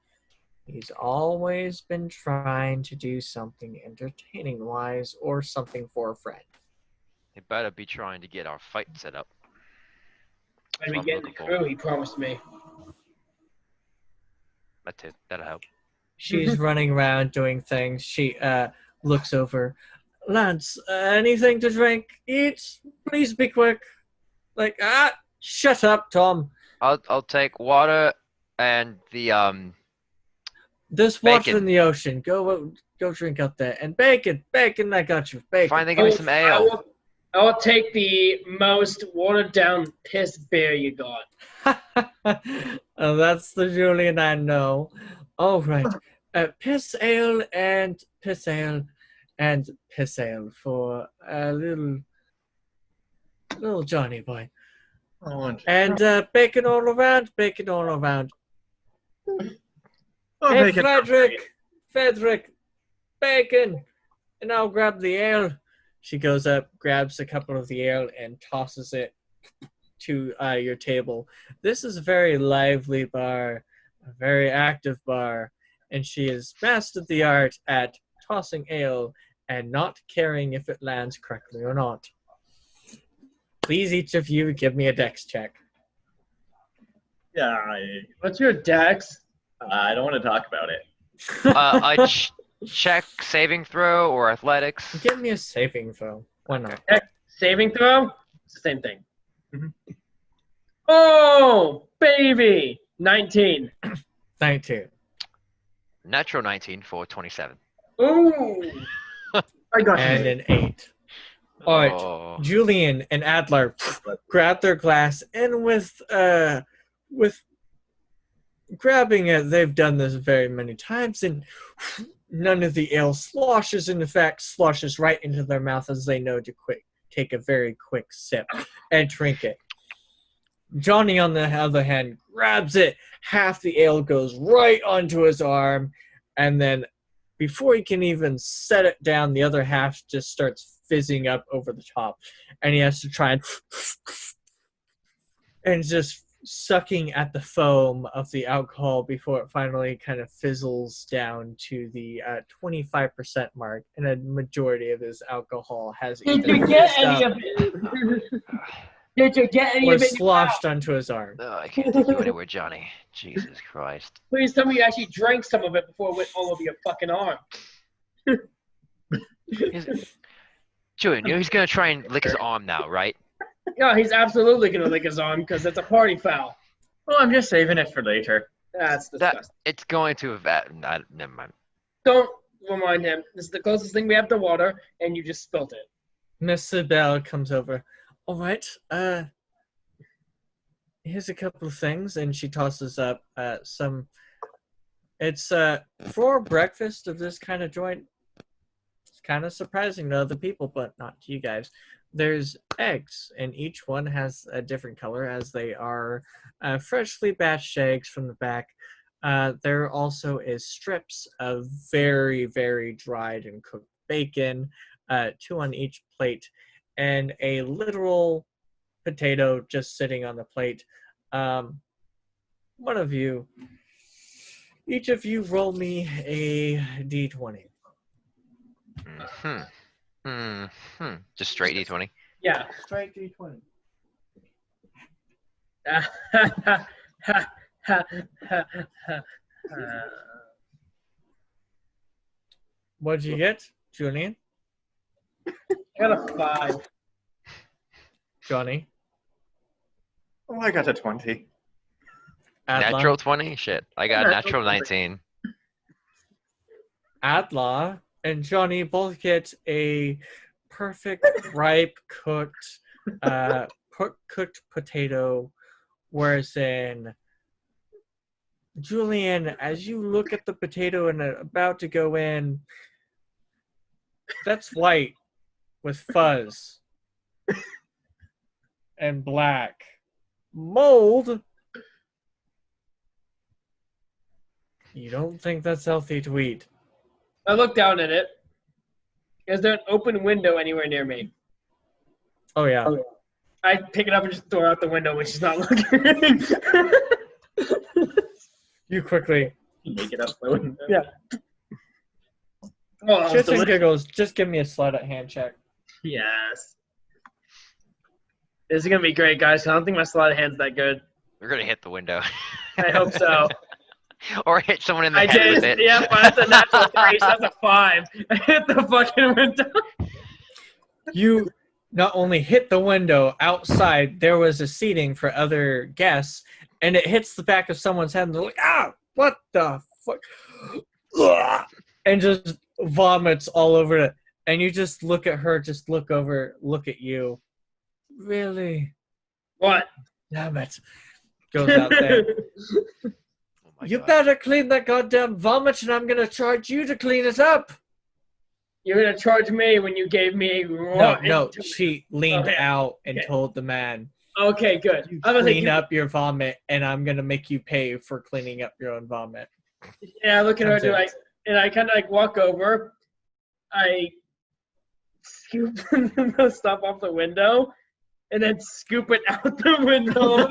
[SPEAKER 1] he's always been trying to do something entertaining-wise or something for a friend.
[SPEAKER 2] he better be trying to get our fight set up.
[SPEAKER 3] When we
[SPEAKER 2] I'm
[SPEAKER 3] get in the
[SPEAKER 2] looking
[SPEAKER 3] crew, he promised me.
[SPEAKER 2] That too. That'll help.
[SPEAKER 1] She's running around doing things. She looks over. Lads, anything to drink? Eat? Please be quick. Like, shut up, Tom.
[SPEAKER 2] I'll take water and the
[SPEAKER 1] There's water
[SPEAKER 2] Bacon.
[SPEAKER 1] in the ocean. Go drink out there. And bacon, I got you. Bacon.
[SPEAKER 2] Fine, they give me some ale.
[SPEAKER 3] I'll take the most watered down piss beer you got.
[SPEAKER 1] Oh, that's the Julian I know. All right. Piss ale and piss ale and piss ale for a little Johnny boy. And bacon all around. Hey, Frederick, bacon. And I'll grab the ale. She goes up, grabs a couple of the ale, and tosses it to your table. This is a very lively bar, a very active bar, and she has mastered the art at tossing ale and not caring if it lands correctly or not. Please, each of you, give me a dex check.
[SPEAKER 5] Yeah,
[SPEAKER 3] What's your dex?
[SPEAKER 5] I don't want to talk about it.
[SPEAKER 2] I check saving throw or athletics.
[SPEAKER 1] Give me a saving throw. Why not?
[SPEAKER 3] Saving throw? It's the same thing.
[SPEAKER 5] Mhm.
[SPEAKER 3] Oh, baby! 19.
[SPEAKER 1] 19.
[SPEAKER 2] Natural 19 for 27.
[SPEAKER 3] Ooh!
[SPEAKER 5] I got
[SPEAKER 1] And
[SPEAKER 5] you.
[SPEAKER 1] an 8. All right.
[SPEAKER 2] Oh.
[SPEAKER 1] Julian and Adler grab their glass, and with grabbing it, they've done this very many times, and none of the ale sloshes. In fact, sloshes right into their mouth as they know to take a very quick sip and drink it. Johnny, on the other hand, grabs it. Half the ale goes right onto his arm, and then before he can even set it down, the other half just starts fizzing up over the top, and he has to try and just sucking at the foam of the alcohol before it finally kind of fizzles down to the 25% mark, and a majority of his alcohol has
[SPEAKER 3] Did
[SPEAKER 1] either
[SPEAKER 3] you get
[SPEAKER 1] fizzed
[SPEAKER 3] any
[SPEAKER 1] up.
[SPEAKER 3] of it? Did you get any of
[SPEAKER 1] was
[SPEAKER 3] it?
[SPEAKER 1] sloshed onto his arm.
[SPEAKER 2] Oh, I can't take you anywhere, Johnny. Jesus Christ.
[SPEAKER 3] Please tell me you actually drank some of it before it went all over your fucking arm.
[SPEAKER 2] Julian, you know he's gonna try and lick his arm now, right?
[SPEAKER 3] Yeah, he's absolutely gonna lick his arm because it's a party foul.
[SPEAKER 5] Well, I'm just saving it for later.
[SPEAKER 3] That's
[SPEAKER 2] That
[SPEAKER 3] disgusting.
[SPEAKER 2] it's going to never mind.
[SPEAKER 3] Don't remind him. This is the closest thing we have to water, and you just spilt it.
[SPEAKER 1] Miss Bell comes over. All right, here's a couple of things, and she tosses up some. It's for breakfast of this kind of joint. It's kind of surprising to other people, but not to you guys. There's eggs, and each one has a different color, as they are freshly batched eggs from the back. There also is strips of very, very dried and cooked bacon, 2 on each plate, and a literal potato just sitting on the plate. One of you, each of you, roll me a d20.
[SPEAKER 2] Just straight D20.
[SPEAKER 3] Yeah.
[SPEAKER 1] Straight d20. What'd you get, Julian?
[SPEAKER 3] I got a 5.
[SPEAKER 1] Johnny?
[SPEAKER 5] Oh, I got a 20.
[SPEAKER 1] Adla?
[SPEAKER 2] Natural 20? Shit. I got a natural 19.
[SPEAKER 1] Adla and Johnny both get a perfect, ripe, cooked potato, whereas in Julian, as you look at the potato and about to go in, that's white with fuzz and black mold. You don't think that's healthy to eat?
[SPEAKER 3] I look down at it. Is there an open window anywhere near me?
[SPEAKER 1] Oh yeah.
[SPEAKER 3] I pick it up and just throw it out the window when she's not looking.
[SPEAKER 1] You quickly.
[SPEAKER 5] Make it up the window.
[SPEAKER 1] Yeah.
[SPEAKER 3] Oh, that was
[SPEAKER 1] Shits and
[SPEAKER 3] delicious.
[SPEAKER 1] giggles. Just give me a sleight of hand check.
[SPEAKER 3] Yes. This is gonna be great, guys. I don't think my sleight of hand's that good.
[SPEAKER 2] We're gonna hit the window.
[SPEAKER 3] I hope so.
[SPEAKER 2] Or hit someone in the
[SPEAKER 3] I
[SPEAKER 2] head with
[SPEAKER 3] did.
[SPEAKER 2] it.
[SPEAKER 3] Yeah, but that's a natural 3, so that's a 5. I hit the fucking window.
[SPEAKER 1] You not only hit the window outside, there was a seating for other guests, and it hits the back of someone's head, and they're like, "Ah, what the fuck?" Ugh, and just vomits all over it. And you just look at her, just look over, look at you. Really?
[SPEAKER 3] What?
[SPEAKER 1] Damn it. Goes out there.
[SPEAKER 2] Oh my
[SPEAKER 1] You
[SPEAKER 2] God.
[SPEAKER 1] better clean that goddamn vomit, and I'm gonna charge you to clean it up.
[SPEAKER 3] You're gonna charge me when you gave me
[SPEAKER 1] No, she leaned
[SPEAKER 3] Okay,
[SPEAKER 1] out and
[SPEAKER 3] okay.
[SPEAKER 1] told the man,
[SPEAKER 3] Okay, good.
[SPEAKER 1] "You
[SPEAKER 3] I was like,
[SPEAKER 1] clean up your vomit, and I'm gonna make you pay for cleaning up your own vomit."
[SPEAKER 3] Yeah, I look at her
[SPEAKER 1] That's
[SPEAKER 3] and
[SPEAKER 1] it.
[SPEAKER 3] and I kind of like walk over. I scoop the stuff off the window, and then scoop it out the window.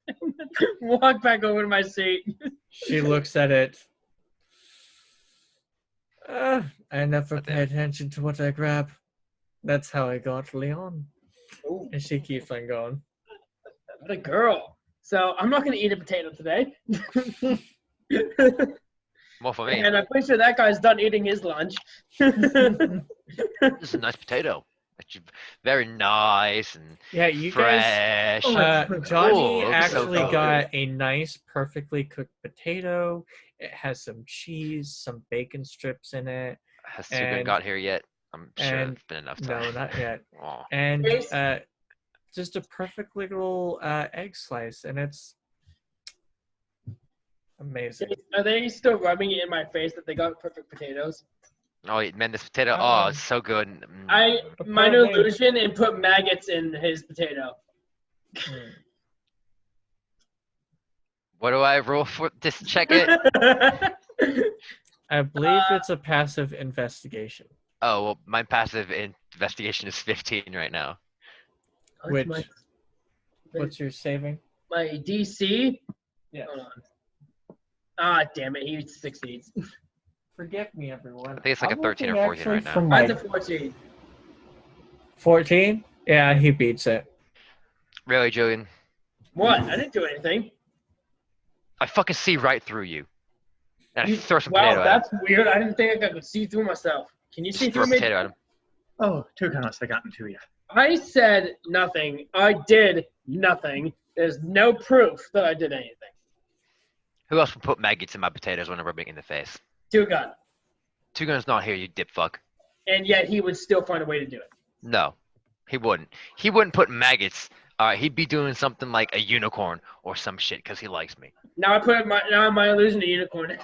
[SPEAKER 3] And walk back over to my seat.
[SPEAKER 1] She looks at it. I never
[SPEAKER 2] But
[SPEAKER 1] pay
[SPEAKER 2] then-
[SPEAKER 1] attention to what I grab. That's how I got Leon.
[SPEAKER 3] Ooh,
[SPEAKER 1] And she keeps on going.
[SPEAKER 3] what a girl. So I'm not gonna eat a potato today.
[SPEAKER 2] More for me.
[SPEAKER 3] And I'm pretty sure that guy's done eating his lunch.
[SPEAKER 2] This is a nice potato. Actually, very nice and
[SPEAKER 1] Yeah, you guys.
[SPEAKER 2] fresh.
[SPEAKER 1] Johnny
[SPEAKER 2] Ooh, looks so
[SPEAKER 1] actually
[SPEAKER 2] good.
[SPEAKER 1] got a nice, perfectly cooked potato. It has some cheese, some bacon strips in it.
[SPEAKER 2] Has Sugan
[SPEAKER 1] and-
[SPEAKER 2] got here yet? I'm sure
[SPEAKER 1] and-
[SPEAKER 2] it's been enough
[SPEAKER 1] No,
[SPEAKER 2] time.
[SPEAKER 1] not yet.
[SPEAKER 2] Aw.
[SPEAKER 1] And
[SPEAKER 3] Yes.
[SPEAKER 1] just a perfect little egg slice, and it's amazing.
[SPEAKER 3] Are they still rubbing it in my face that they got perfect potatoes?
[SPEAKER 2] Oh, man, this potato.
[SPEAKER 1] Um,
[SPEAKER 2] Oh, it's so good.
[SPEAKER 3] I minor
[SPEAKER 1] Apparently-
[SPEAKER 3] illusion and put maggots in his potato.
[SPEAKER 1] Mm.
[SPEAKER 2] What do I roll for? Just check it.
[SPEAKER 1] I believe it's a passive investigation.
[SPEAKER 2] Oh, well, my passive investigation is 15 right now.
[SPEAKER 1] Which-
[SPEAKER 3] my,
[SPEAKER 1] What's your saving?
[SPEAKER 3] my DC?
[SPEAKER 1] Yeah.
[SPEAKER 3] Hold on. Ah, damn it, he succeeds.
[SPEAKER 1] Forgive me, everyone.
[SPEAKER 2] I think it's like a
[SPEAKER 1] I'm
[SPEAKER 2] 13 or
[SPEAKER 1] looking
[SPEAKER 2] 14 right
[SPEAKER 1] actually
[SPEAKER 2] now.
[SPEAKER 1] from
[SPEAKER 3] Mine's a
[SPEAKER 1] my
[SPEAKER 3] 14.
[SPEAKER 1] 14? Yeah, he beats it.
[SPEAKER 2] Really, Julian?
[SPEAKER 3] What? I didn't do anything.
[SPEAKER 2] I fucking see right through you. And I throw some
[SPEAKER 3] Wow,
[SPEAKER 2] potato at him.
[SPEAKER 3] that's weird. I didn't think I could see through myself. Can you see
[SPEAKER 2] Just throw
[SPEAKER 3] through
[SPEAKER 2] a
[SPEAKER 3] me?
[SPEAKER 2] potato at him.
[SPEAKER 5] Oh, Tugan must have gotten to you.
[SPEAKER 3] I said nothing. I did nothing. There's no proof that I did anything.
[SPEAKER 2] Who else would put maggots in my potatoes when I'm rubbing it in the face?
[SPEAKER 3] Tugan.
[SPEAKER 2] Tugun's not here, you dip fuck.
[SPEAKER 3] And yet he would still find a way to do it.
[SPEAKER 2] No, he wouldn't. He wouldn't put maggots. He'd be doing something like a unicorn or some shit because he likes me.
[SPEAKER 3] Now my illusion to unicorn.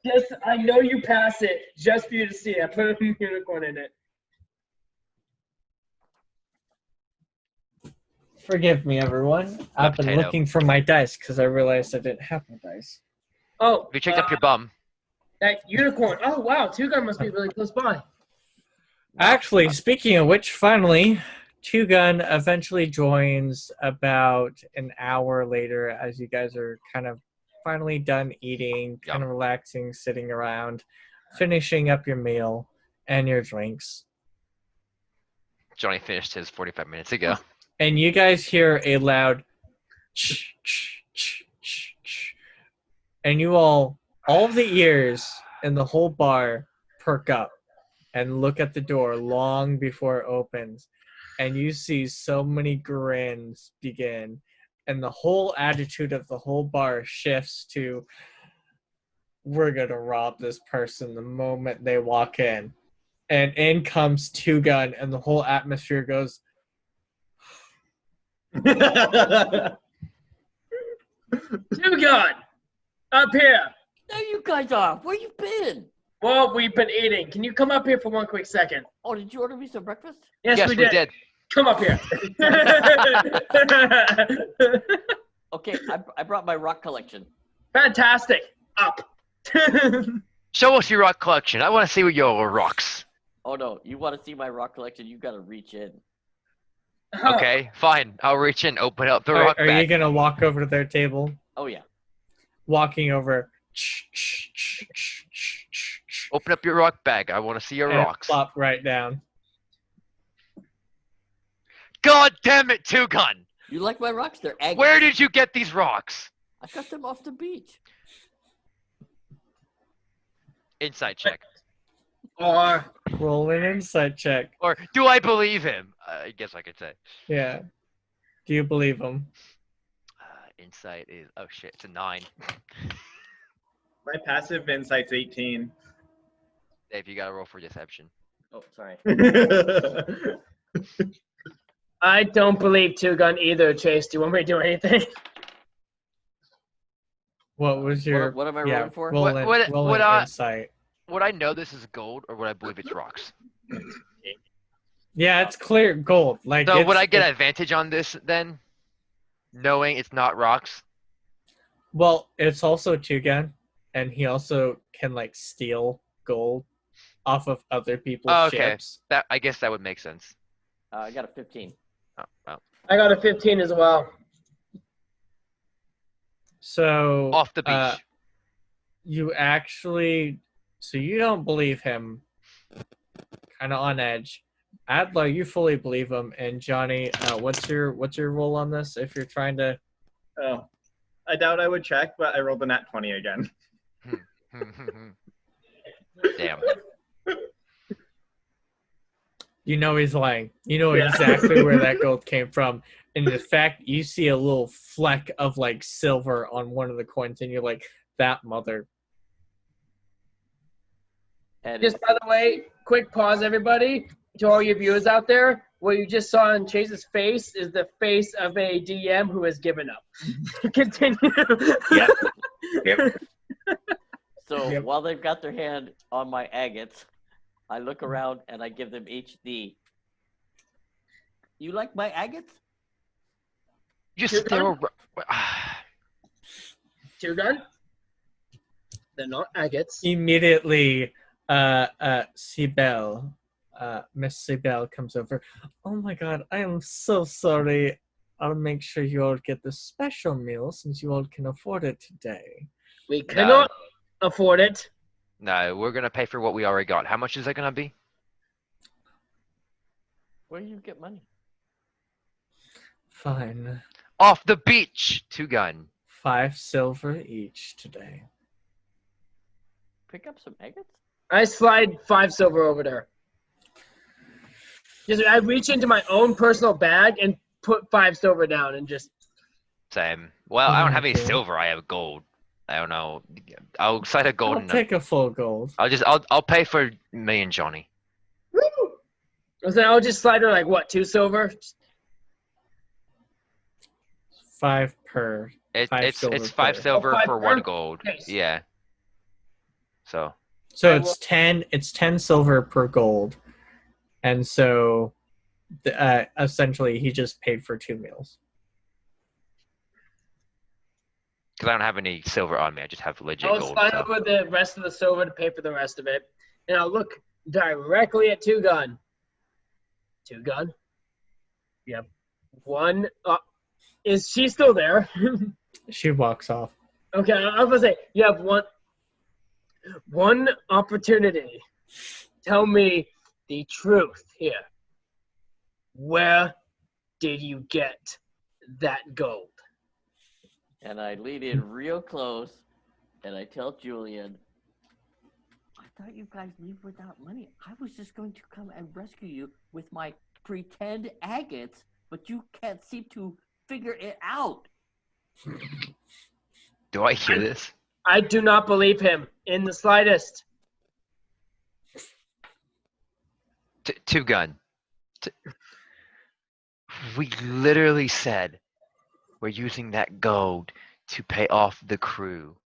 [SPEAKER 3] Just I know you pass it just for you to see. I put a unicorn in it.
[SPEAKER 1] Forgive me, everyone. I've been
[SPEAKER 2] potato.
[SPEAKER 1] looking for my dice because I realized I didn't have my dice.
[SPEAKER 3] Oh,
[SPEAKER 2] Have you checked up your bum?
[SPEAKER 3] that unicorn. Oh wow, Tugan must be really close by.
[SPEAKER 1] Actually, speaking of which, finally, Two Gun eventually joins about an hour later as you guys are kind of finally done eating, kind of relaxing, sitting around, finishing up your meal and your drinks.
[SPEAKER 2] Johnny finished his 45 minutes ago.
[SPEAKER 1] And you guys hear a loud and you all of the ears in the whole bar perk up and look at the door long before it opens. And you see so many grins begin. And the whole attitude of the whole bar shifts to, we're going to rob this person the moment they walk in. And in comes Two Gun, and the whole atmosphere goes,
[SPEAKER 3] Tugan, up here.
[SPEAKER 4] There you guys are. Where you been?
[SPEAKER 3] Well, we've been eating. Can you come up here for one quick second?
[SPEAKER 4] Oh, did you order me some breakfast?
[SPEAKER 3] Yes, we did. Come up here.
[SPEAKER 4] Okay, I brought my rock collection.
[SPEAKER 3] Fantastic. Up.
[SPEAKER 2] Show us your rock collection. I want to see what your rocks.
[SPEAKER 4] Oh no, you want to see my rock collection? You gotta reach in.
[SPEAKER 2] Okay, fine. I'll reach in, open up the
[SPEAKER 1] are
[SPEAKER 2] rock
[SPEAKER 1] you
[SPEAKER 2] bag.
[SPEAKER 1] going to walk over to their table?
[SPEAKER 4] Oh yeah.
[SPEAKER 1] Walking over.
[SPEAKER 2] Open up your rock bag. I want to see your
[SPEAKER 1] and
[SPEAKER 2] rocks.
[SPEAKER 1] Plop right down.
[SPEAKER 2] God damn it, Two Gun!
[SPEAKER 4] You like my rocks? They're agates.
[SPEAKER 2] Where did you get these rocks?
[SPEAKER 4] I got them off the beach.
[SPEAKER 2] Insight check.
[SPEAKER 3] Or
[SPEAKER 1] Roll an insight check.
[SPEAKER 2] Or do I believe him? I guess I could say.
[SPEAKER 1] Yeah. Do you believe him?
[SPEAKER 2] Insight is, oh shit, it's a 9.
[SPEAKER 5] My passive insight's 18.
[SPEAKER 2] Dave, you gotta roll for deception.
[SPEAKER 4] Oh, sorry.
[SPEAKER 3] I don't believe Tugan either, Chase. Do you want me to do anything?
[SPEAKER 1] What was your...
[SPEAKER 4] What am I rolling for?
[SPEAKER 1] Roll an insight.
[SPEAKER 2] Would I know this is gold, or would I believe it's rocks?
[SPEAKER 1] Yeah, it's clear gold. Like,
[SPEAKER 2] So would I get advantage on this then? Knowing it's not rocks?
[SPEAKER 1] Well, it's also Tugan, and he also can, like, steal gold off of other people's ships.
[SPEAKER 2] I guess that would make sense.
[SPEAKER 4] I got a 15.
[SPEAKER 2] Oh, well.
[SPEAKER 3] I got a 15 as well.
[SPEAKER 1] So...
[SPEAKER 2] Off the beach.
[SPEAKER 1] You actually... So you don't believe him. Kind of on edge. Adler, you fully believe him, and Johnny, what's your roll on this? If you're trying to,
[SPEAKER 5] Oh, I doubt I would check, but I rolled a nat 20 again.
[SPEAKER 2] Damn.
[SPEAKER 1] you know he's lying. You know exactly where that gold came from, and in fact, you see a little fleck of like silver on one of the coins, and you're like, that mother.
[SPEAKER 4] And
[SPEAKER 3] Just by the way, quick pause, everybody. To all your viewers out there, what you just saw on Chase's face is the face of a DM who has given up. Continue.
[SPEAKER 1] Yep.
[SPEAKER 4] so while they've got their hand on my agates, I look around and I give them each the. You like my agates?
[SPEAKER 2] Just throw.
[SPEAKER 3] Tugan? They're not agates.
[SPEAKER 1] Immediately, Sibel, Miss Sibel comes over. Oh my God, I am so sorry. I'll make sure you all get the special meal since you all can afford it today.
[SPEAKER 3] We cannot afford it.
[SPEAKER 2] No, we're gonna pay for what we already got. How much is that gonna be?
[SPEAKER 4] Where do you get money?
[SPEAKER 1] Fine.
[SPEAKER 2] Off the beach, 2 gun.
[SPEAKER 1] 5 silver each today.
[SPEAKER 4] Pick up some agates?
[SPEAKER 3] I slide 5 silver over there. Just, I reach into my own personal bag and put 5 silver down and just.
[SPEAKER 2] Same. Well, I don't have any
[SPEAKER 1] Okay.
[SPEAKER 2] silver. I have gold. I don't know. I'll slide a gold.
[SPEAKER 1] I'll take a full gold.
[SPEAKER 2] I'll pay for me and Johnny.
[SPEAKER 3] Woo! So I'll just slide her like what, 2 silver?
[SPEAKER 1] 5 per.
[SPEAKER 2] It's 5
[SPEAKER 1] per.
[SPEAKER 2] silver
[SPEAKER 3] 5
[SPEAKER 2] for
[SPEAKER 3] per?
[SPEAKER 2] 1 gold.
[SPEAKER 3] Nice.
[SPEAKER 2] Yeah. So.
[SPEAKER 1] So
[SPEAKER 3] I
[SPEAKER 1] it's 10 silver per gold. And so essentially he just paid for 2 meals.
[SPEAKER 2] Because I don't have any silver on me. I just have legit
[SPEAKER 3] I'll
[SPEAKER 2] gold.
[SPEAKER 3] slide
[SPEAKER 2] So.
[SPEAKER 3] over the rest of the silver to pay for the rest of it. And I'll look directly at 2 gun. 2 gun? Yep. 1. Is she still there?
[SPEAKER 1] She walks off.
[SPEAKER 3] Okay, I was gonna say you have one opportunity. Tell me the truth here. Where did you get that gold?
[SPEAKER 4] And I lean in real close, and I tell Julian, I thought you guys leave without money. I was just going to come and rescue you with my pretend agates, but you can't seem to figure it out.
[SPEAKER 2] Do I hear this?
[SPEAKER 3] I do not believe him in the slightest.
[SPEAKER 2] 2 gun. We literally said we're using that gold to pay off the crew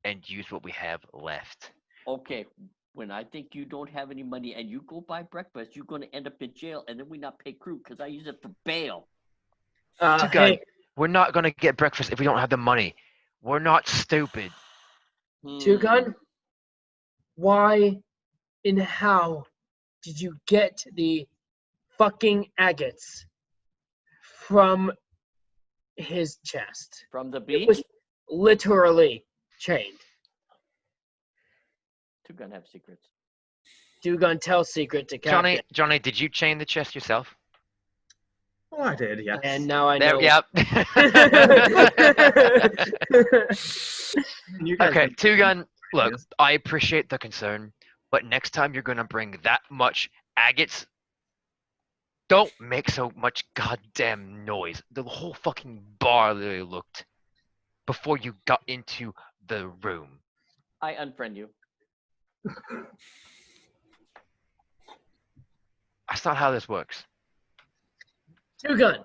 [SPEAKER 2] and use what we have left.
[SPEAKER 4] Okay, when I think you don't have any money and you go buy breakfast, you're going to end up in jail, and then we not pay crew because I use it for bail.
[SPEAKER 2] 2 gun.
[SPEAKER 3] Hey,
[SPEAKER 2] We're not gonna get breakfast if we don't have the money. We're not stupid.
[SPEAKER 3] 2 gun? Why and how did you get the fucking agates from his chest?
[SPEAKER 4] From the
[SPEAKER 3] It
[SPEAKER 4] beach?
[SPEAKER 3] was literally chained.
[SPEAKER 4] 2 gun have secrets.
[SPEAKER 3] 2 gun tell secret to Captain.
[SPEAKER 2] Johnny, did you chain the chest yourself?
[SPEAKER 5] Oh, I did, yes.
[SPEAKER 3] And now I
[SPEAKER 2] There,
[SPEAKER 3] know.
[SPEAKER 2] yep.
[SPEAKER 5] You guys
[SPEAKER 2] Okay,
[SPEAKER 5] did-
[SPEAKER 2] 2 gun. Look,
[SPEAKER 5] Yes.
[SPEAKER 2] I appreciate the concern, but next time you're gonna bring that much agates, don't make so much goddamn noise. The whole fucking bar literally looked before you got into the room.
[SPEAKER 4] I unfriend you.
[SPEAKER 2] That's not how this works.
[SPEAKER 3] 2 gun.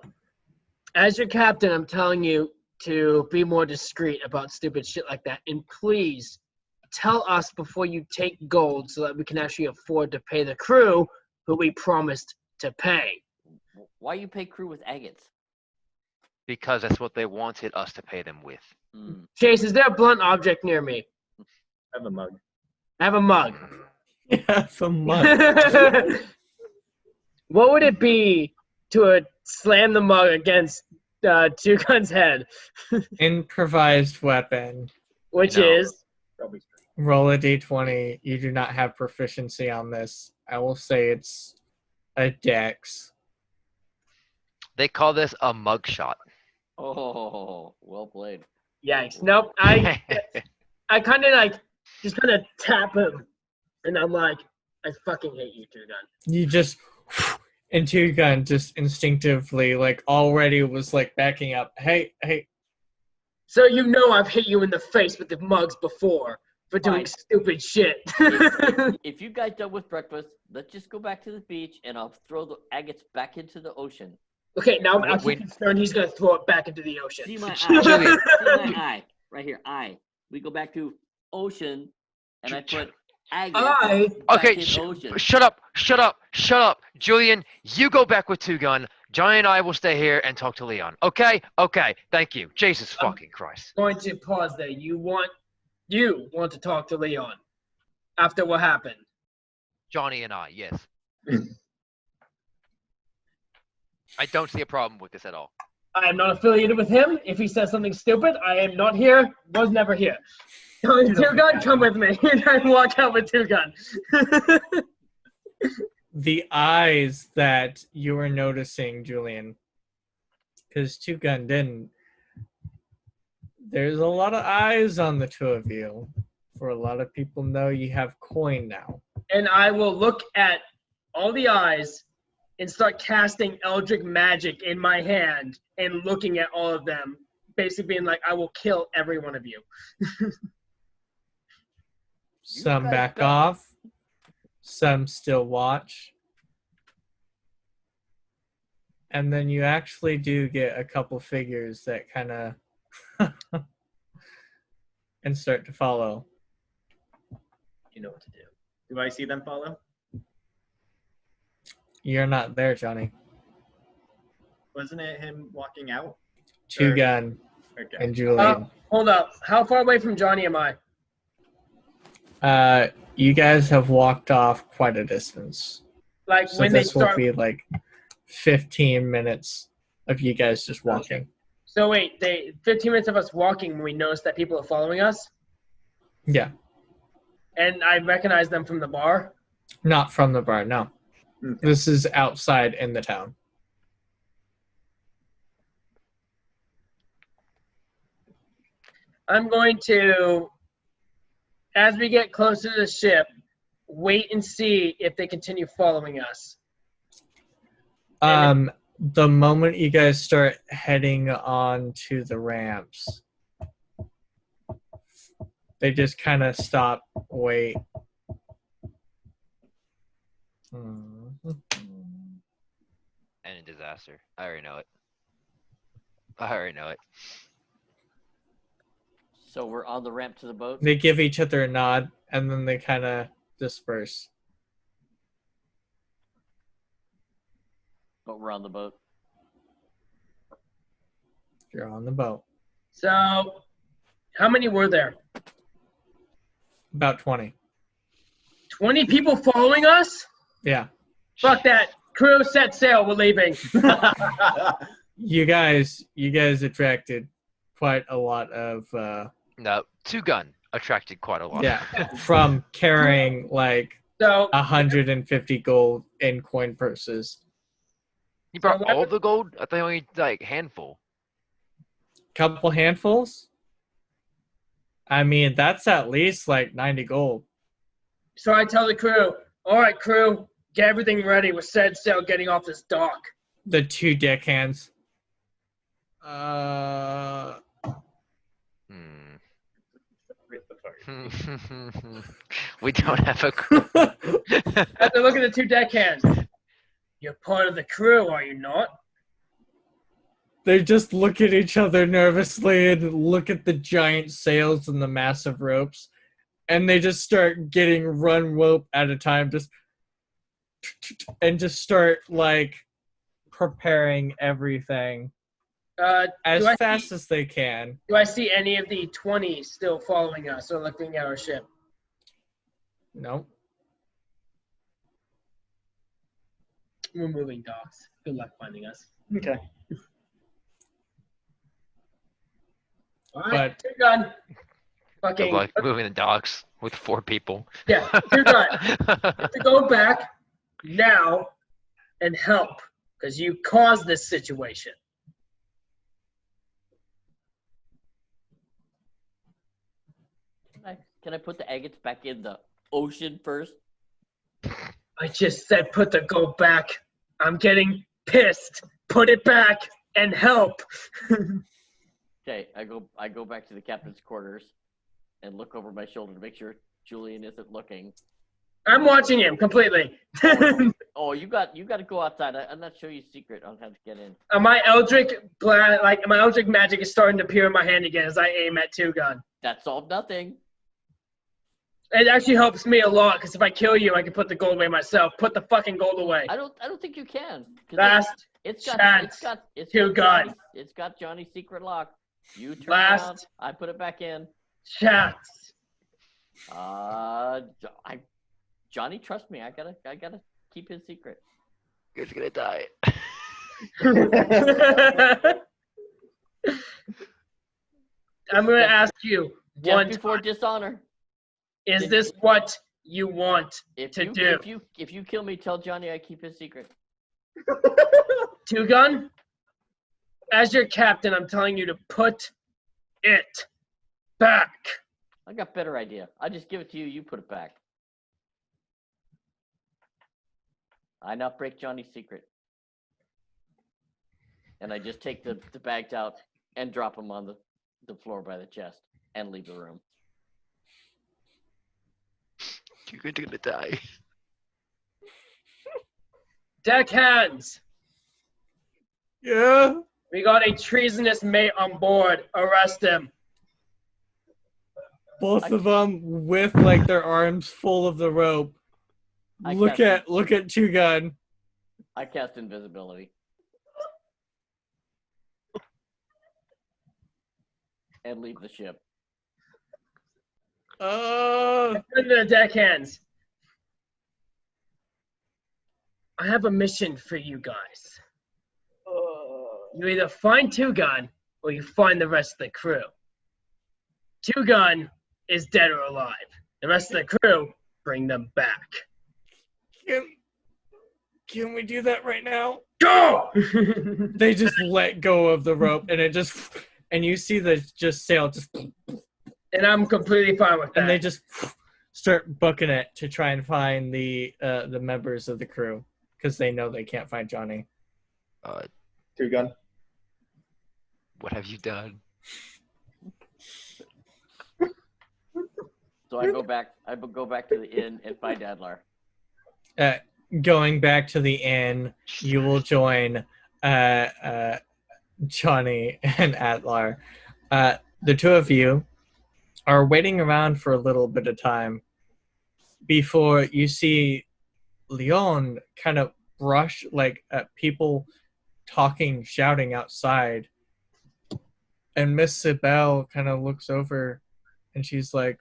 [SPEAKER 3] As your captain, I'm telling you to be more discreet about stupid shit like that. And please tell us before you take gold so that we can actually afford to pay the crew who we promised to pay.
[SPEAKER 4] Why you pay crew with agates?
[SPEAKER 2] Because that's what they wanted us to pay them with.
[SPEAKER 3] Chase, is there a blunt object near me?
[SPEAKER 5] I have a mug.
[SPEAKER 3] I have a mug.
[SPEAKER 1] Yeah, for months.
[SPEAKER 3] What would it be to slam the mug against 2 Gun's head?
[SPEAKER 1] Improvised weapon.
[SPEAKER 3] Which
[SPEAKER 2] You know.
[SPEAKER 3] is
[SPEAKER 5] Probably straight.
[SPEAKER 1] Roll a d20. You do not have proficiency on this. I will say it's a dex.
[SPEAKER 2] They call this a mug shot.
[SPEAKER 4] Oh, well played.
[SPEAKER 3] yikes. Nope. I kind of like just kind of tap him, and I'm like, I fucking hate you, 2 Gun.
[SPEAKER 1] You just and 2 gun just instinctively like already was like backing up. Hey.
[SPEAKER 3] So you know I've hit you in the face with the mugs before for doing
[SPEAKER 4] Fine.
[SPEAKER 3] stupid shit.
[SPEAKER 4] If you guys done with breakfast, let's just go back to the beach and I'll throw the agates back into the ocean.
[SPEAKER 3] Okay, now I'm
[SPEAKER 2] Wait.
[SPEAKER 3] concerned he's gonna throw it back into the ocean.
[SPEAKER 4] See my eye.
[SPEAKER 2] Julian.
[SPEAKER 4] See my eye. Right here, eye. We go back to ocean and I put agates
[SPEAKER 3] I
[SPEAKER 4] back
[SPEAKER 2] Okay,
[SPEAKER 4] in ocean.
[SPEAKER 2] shut up. Julian, you go back with 2 gun. Johnny and I will stay here and talk to Leon. Okay, thank you. Jesus fucking Christ.
[SPEAKER 3] going to pause there. You want to talk to Leon after what happened?
[SPEAKER 2] Johnny and I, yes. I don't see a problem with this at all.
[SPEAKER 3] I am not affiliated with him. If he says something stupid, I am not here. Was never here. 2 Gun, come with me. And I walk out with 2 Gun.
[SPEAKER 1] The eyes that you are noticing, Julian, because Two Gun didn't. There's a lot of eyes on the two of you. For a lot of people know you have coin now.
[SPEAKER 3] And I will look at all the eyes and start casting Eldritch magic in my hand and looking at all of them, basically being like, I will kill every one of you.
[SPEAKER 1] Some
[SPEAKER 4] guys
[SPEAKER 1] back
[SPEAKER 4] better-
[SPEAKER 1] off. Some still watch. And then you actually do get a couple figures that kind of and start to follow.
[SPEAKER 3] You know what to do.
[SPEAKER 5] Do I see them follow?
[SPEAKER 1] You're not there, Johnny.
[SPEAKER 5] Wasn't it him walking out?
[SPEAKER 1] Two
[SPEAKER 5] Sure.
[SPEAKER 1] Gun
[SPEAKER 5] Okay.
[SPEAKER 1] and Julian.
[SPEAKER 3] Hold up. How far away from Johnny am I?
[SPEAKER 1] You guys have walked off quite a distance.
[SPEAKER 3] Like
[SPEAKER 1] So
[SPEAKER 3] when they
[SPEAKER 1] this will
[SPEAKER 3] start.
[SPEAKER 1] be like 15 minutes of you guys just walking.
[SPEAKER 3] So wait, 15 minutes of us walking when we notice that people are following us,
[SPEAKER 1] Yeah.
[SPEAKER 3] and I recognize them from the bar.
[SPEAKER 1] Not from the bar, no.
[SPEAKER 5] Okay.
[SPEAKER 1] This is outside in the town.
[SPEAKER 3] I'm going to, as we get closer to the ship, wait and see if they continue following us.
[SPEAKER 1] The moment you guys start heading on to the ramps, they just kind of stop, wait.
[SPEAKER 2] And a disaster. I already know it. I already know it.
[SPEAKER 4] So we're on the ramp to the boat.
[SPEAKER 1] They give each other a nod, and then they kind of disperse.
[SPEAKER 4] But we're on the boat.
[SPEAKER 1] You're on the boat.
[SPEAKER 3] So, how many were there?
[SPEAKER 1] About 20.
[SPEAKER 3] 20 people following us?
[SPEAKER 1] Yeah.
[SPEAKER 3] Fuck that. Crew, set sail. We're leaving.
[SPEAKER 1] You guys attracted quite a lot of
[SPEAKER 2] No, Two Gun attracted quite a lot.
[SPEAKER 1] yeah, from carrying like
[SPEAKER 3] So,
[SPEAKER 1] 150 gold in coin purses.
[SPEAKER 2] You brought
[SPEAKER 3] So
[SPEAKER 2] all
[SPEAKER 3] what-
[SPEAKER 2] the gold? I thought only like handful.
[SPEAKER 1] Couple handfuls? I mean, that's at least like 90 gold.
[SPEAKER 3] so I tell the crew, all right, crew, get everything ready. We're set sail getting off this dock.
[SPEAKER 1] The two deckhands.
[SPEAKER 2] Hmm.
[SPEAKER 5] With the party.
[SPEAKER 2] We don't have a crew.
[SPEAKER 3] As I look at the two deckhands, you're part of the crew, are you not?
[SPEAKER 1] They just look at each other nervously and look at the giant sails and the massive ropes. And they just start getting run rope at a time, and just start like preparing everything as
[SPEAKER 3] do I
[SPEAKER 1] fast
[SPEAKER 3] see-
[SPEAKER 1] as they can.
[SPEAKER 3] Do I see any of the 20 still following us or looking at our ship?
[SPEAKER 1] Nope.
[SPEAKER 3] We're moving docks. Good luck finding us.
[SPEAKER 5] Okay.
[SPEAKER 3] All right,
[SPEAKER 1] But-
[SPEAKER 3] two gun.
[SPEAKER 2] Good
[SPEAKER 3] Fucking
[SPEAKER 2] luck moving the dogs with 4 people.
[SPEAKER 3] yeah, two gun. To go back now and help because you caused this situation.
[SPEAKER 4] Can I put the agates back in the ocean first?
[SPEAKER 3] I just said put the go back. I'm getting pissed. Put it back and help.
[SPEAKER 4] Okay, I go back to the captain's quarters and look over my shoulder to make sure Julian isn't looking.
[SPEAKER 3] I'm watching him completely.
[SPEAKER 4] Oh, you got to go outside. I'm not showing you a secret on how to get in.
[SPEAKER 3] My Eldritch magic is starting to appear in my hand again as I aim at two gun.
[SPEAKER 4] That solved nothing.
[SPEAKER 3] It actually helps me a lot because if I kill you, I can put the gold away myself. Put the fucking gold away.
[SPEAKER 4] I don't think you can. 'Cause
[SPEAKER 3] Last
[SPEAKER 4] it's
[SPEAKER 3] chance to gun.
[SPEAKER 4] It's got Johnny's secret lock. You turn
[SPEAKER 3] Last-
[SPEAKER 4] around. I put it back in.
[SPEAKER 3] chance.
[SPEAKER 4] Johnny, trust me. I gotta keep his secret.
[SPEAKER 2] You're gonna die.
[SPEAKER 3] I'm going to ask you
[SPEAKER 4] Just
[SPEAKER 3] one
[SPEAKER 4] before
[SPEAKER 3] time,
[SPEAKER 4] dishonor.
[SPEAKER 3] is this what you want
[SPEAKER 4] If
[SPEAKER 3] to
[SPEAKER 4] you
[SPEAKER 3] do?
[SPEAKER 4] if you kill me, tell Johnny I keep his secret.
[SPEAKER 3] Two gun? As your captain, I'm telling you to put it back.
[SPEAKER 4] I got a better idea. I just give it to you. You put it back. I not break Johnny's secret. And I just take the bags out and drop them on the floor by the chest and leave the room.
[SPEAKER 2] You're gonna die.
[SPEAKER 3] Deckhands,
[SPEAKER 1] Yeah.
[SPEAKER 3] we got a treasonous mate on board. Arrest him.
[SPEAKER 1] Both of them with like their arms full of the rope. Look at Two Gun.
[SPEAKER 4] I cast invisibility. And leave the ship.
[SPEAKER 3] To the deckhands. I have a mission for you guys. You either find Two Gun or you find the rest of the crew. Two Gun is dead or alive. The rest of the crew, bring them back.
[SPEAKER 1] Can we do that right now?
[SPEAKER 3] Go!
[SPEAKER 1] They just let go of the rope, and and you see the sail just,
[SPEAKER 3] And I'm completely fine with that.
[SPEAKER 1] and they just start booking it to try and find the members of the crew because they know they can't find Johnny.
[SPEAKER 5] Two gun.
[SPEAKER 2] What have you done?
[SPEAKER 4] So I go back to the inn and find Adlar.
[SPEAKER 1] Going back to the inn, you will join Johnny and Atlar. The two of you are waiting around for a little bit of time before you see Leon kind of brush people talking, shouting outside. And Miss Sibel kind of looks over and she's like,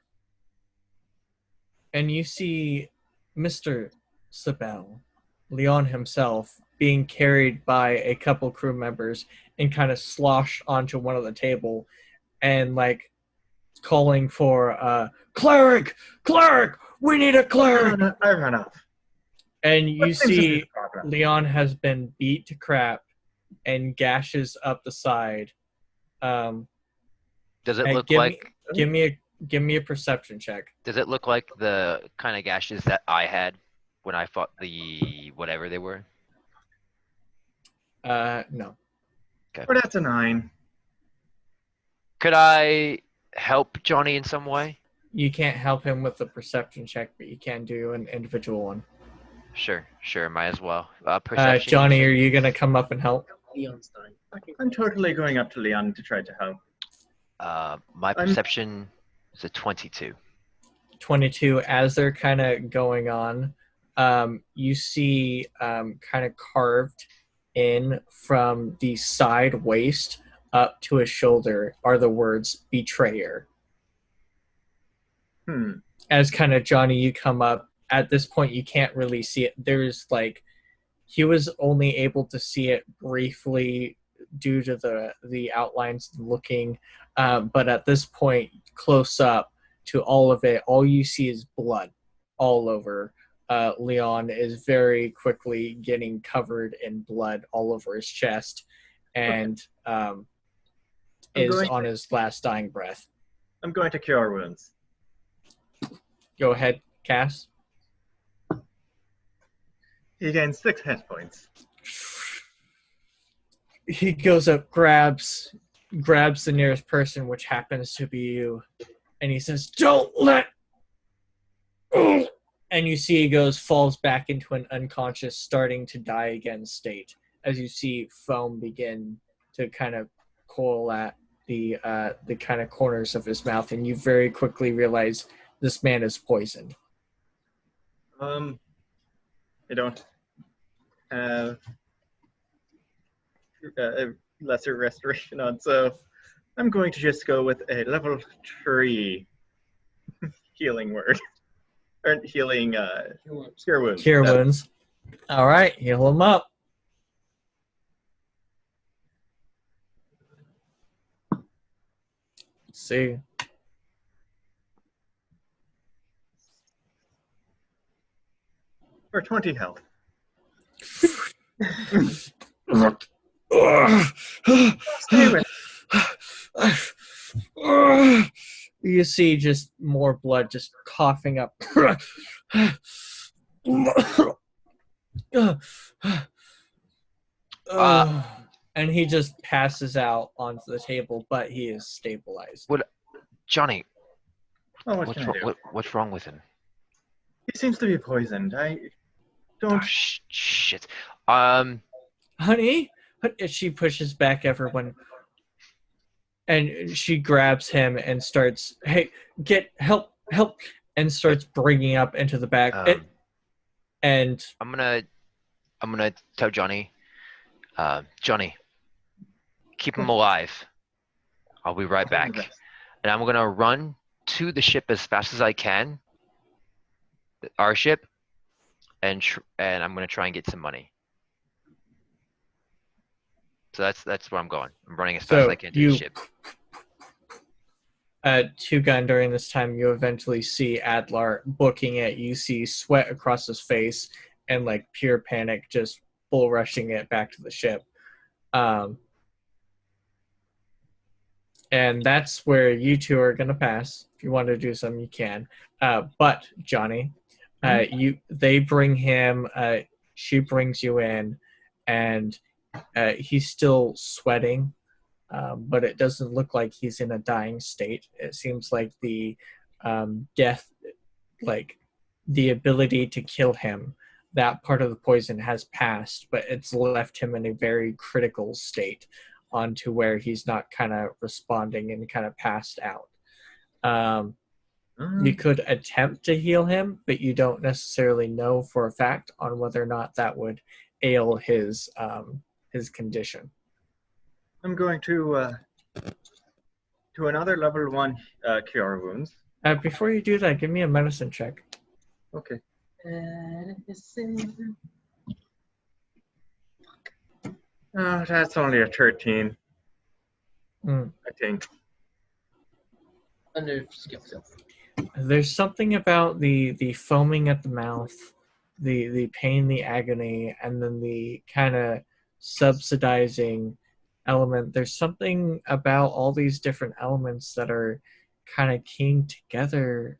[SPEAKER 1] and you see Mr. Sibel, Leon himself, being carried by a couple crew members and kind of sloshed onto one of the table and like calling for cleric, we need a cleric.
[SPEAKER 5] I run off.
[SPEAKER 1] And you
[SPEAKER 5] What seems to be
[SPEAKER 1] see
[SPEAKER 5] the problem?
[SPEAKER 1] Leon has been beat to crap and gashes up the side.
[SPEAKER 2] Does it
[SPEAKER 1] and
[SPEAKER 2] look
[SPEAKER 1] give
[SPEAKER 2] like?
[SPEAKER 1] me a perception check.
[SPEAKER 2] Does it look like the kind of gashes that I had when I fought the whatever they were?
[SPEAKER 1] No.
[SPEAKER 5] Well, that's a 9.
[SPEAKER 2] Could I help Johnny in some way?
[SPEAKER 1] You can't help him with the perception check, but you can do an individual one.
[SPEAKER 2] Sure, might as well. Perception.
[SPEAKER 1] Johnny, are you gonna come up and help?
[SPEAKER 3] Leon's dying.
[SPEAKER 5] I'm totally going up to Leon to try to help.
[SPEAKER 2] My perception is a 22.
[SPEAKER 1] 22. As they're kind of going on, you see kind of carved in from the side waist up to his shoulder are the words betrayer. As kind of Johnny, you come up. At this point, you can't really see it. There's he was only able to see it briefly due to the outlines looking, but at this point, close up to all of it, all you see is blood all over. Leon is very quickly getting covered in blood all over his chest, and is on his last dying breath.
[SPEAKER 5] I'm going to cure wounds.
[SPEAKER 1] Go ahead, Cass.
[SPEAKER 5] He gains 6 hit points.
[SPEAKER 1] He goes up, grabs the nearest person, which happens to be you, and he says, "Don't let." And you see he falls back into an unconscious, starting to die again state. As you see foam begin to kind of coil at the kind of corners of his mouth, and you very quickly realize this man is poisoned.
[SPEAKER 5] I don't have a lesser restoration on, so I'm going to just go with a level 3 healing word. Or healing, cure wounds.
[SPEAKER 1] Cure wounds. All right, heal him up. Let's see.
[SPEAKER 5] For 20 health. Stay with
[SPEAKER 1] You see just more blood just coughing up. And he just passes out onto the table, but he is stabilized.
[SPEAKER 2] Johnny,
[SPEAKER 5] Oh, what can I do?
[SPEAKER 2] what's wrong with him?
[SPEAKER 5] He seems to be poisoned. I
[SPEAKER 2] Oh,
[SPEAKER 5] don't.
[SPEAKER 2] shit.
[SPEAKER 1] Honey? She pushes back everyone. And she grabs him and starts, hey, get help, and starts bringing up into the back. And
[SPEAKER 2] I'm gonna tell Johnny, Johnny, keep him alive. I'll be right back. And I'm gonna run to the ship as fast as I can, our ship, and I'm gonna try and get some money. So that's where I'm going. I'm running as fast as I can to the ship.
[SPEAKER 1] Two Gun, during this time, you eventually see Adlar booking it. You see sweat across his face and like pure panic, just bull rushing it back to the ship. And that's where you two are gonna pass. If you want to do something, you can. But Johnny, they bring him. She brings you in, and he's still sweating. But it doesn't look like he's in a dying state. It seems like the death, like the ability to kill him, that part of the poison has passed, but it's left him in a very critical state onto where he's not kind of responding and kind of passed out. You could attempt to heal him, but you don't necessarily know for a fact on whether or not that would ail his condition.
[SPEAKER 5] I'm going to another level 1 cure wounds.
[SPEAKER 1] Before you do that, give me a medicine check.
[SPEAKER 5] Okay. That's only a 13. I think.
[SPEAKER 3] Under skill set.
[SPEAKER 1] There's something about the foaming at the mouth, the pain, the agony, and then the kind of subsidizing element. There's something about all these different elements that are kind of keying together.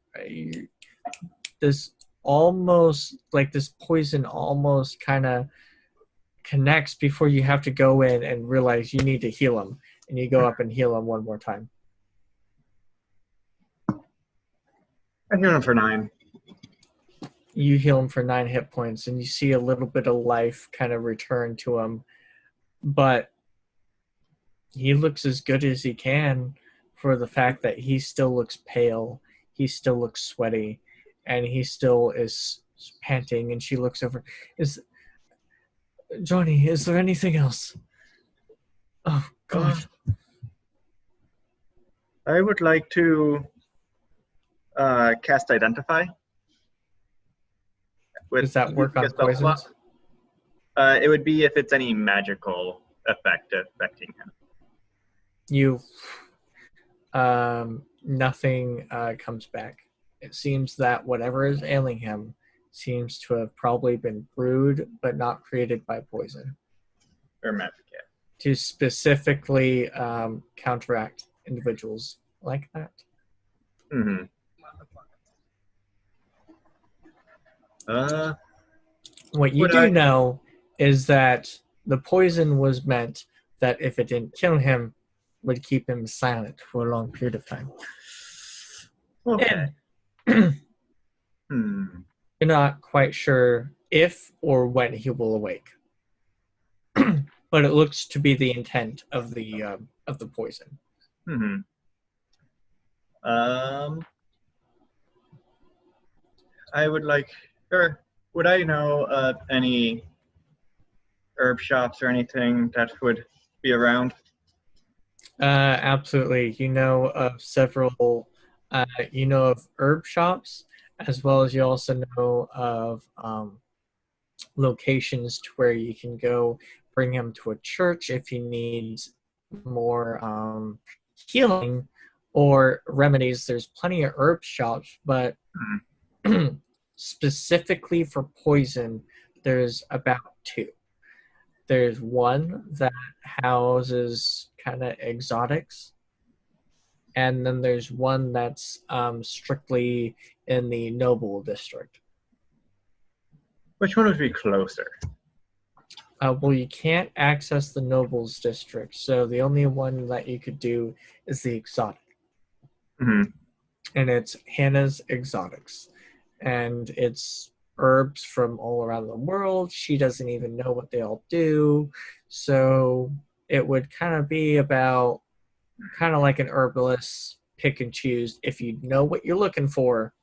[SPEAKER 1] This almost, like this poison almost kind of connects before you have to go in and realize you need to heal him. And you go up and heal him one more time.
[SPEAKER 5] I heal him for 9.
[SPEAKER 1] You heal him for 9 hit points, and you see a little bit of life kind of return to him. But he looks as good as he can for the fact that he still looks pale, he still looks sweaty, and he still is panting. And she looks over. Johnny, is there anything else? Oh, God.
[SPEAKER 5] I would like to cast Identify.
[SPEAKER 1] Does that work on poisons?
[SPEAKER 5] It would be if it's any magical effect affecting him.
[SPEAKER 1] Nothing comes back. It seems that whatever is ailing him seems to have probably been brewed, but not created by poison.
[SPEAKER 5] Or magic, yeah.
[SPEAKER 1] To specifically counteract individuals like that.
[SPEAKER 5] Mm-hmm.
[SPEAKER 1] What you do know is that the poison was meant that if it didn't kill him, would keep him silent for a long period of time.
[SPEAKER 5] Okay.
[SPEAKER 1] You're not quite sure if or when he will awake, but it looks to be the intent of the poison.
[SPEAKER 5] Mm-hmm. I would like, or would I know of any herb shops or anything that would be around?
[SPEAKER 1] Absolutely. You know of several, you know of herb shops, as well as you also know of locations to where you can go bring him to a church if he needs more healing or remedies. There's plenty of herb shops, but specifically for poison, there's about 2. There's one that houses kind of exotics, and then there's one that's strictly in the noble district.
[SPEAKER 5] Which one would be closer?
[SPEAKER 1] Well, you can't access the nobles district, so the only one that you could do is the exotic.
[SPEAKER 5] Hmm.
[SPEAKER 1] And it's Hannah's Exotics. And it's herbs from all around the world. She doesn't even know what they all do. So it would kind of be about kind of like an herbalist pick and choose. If you know what you're looking for,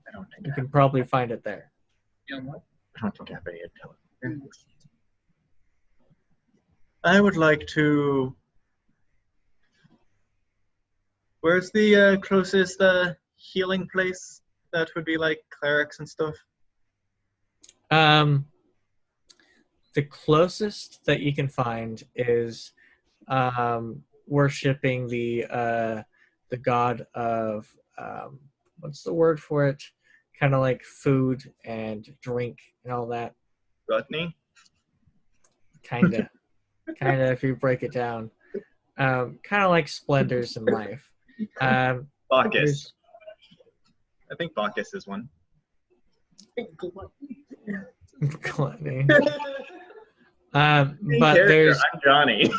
[SPEAKER 5] I don't think
[SPEAKER 1] you can probably find it there.
[SPEAKER 5] I don't think I have any intelligence. I would like to. Where's the closest healing place that would be like clerics and stuff?
[SPEAKER 1] The closest that you can find is worshiping the god of what's the word for it? Kind of like food and drink and all that.
[SPEAKER 5] Gluttony?
[SPEAKER 1] Kinda, if you break it down. Kind of like splendors in life.
[SPEAKER 5] Bacchus. I think Bacchus is one.
[SPEAKER 1] Gluttony.
[SPEAKER 5] Main
[SPEAKER 1] But
[SPEAKER 5] character, I'm Johnny.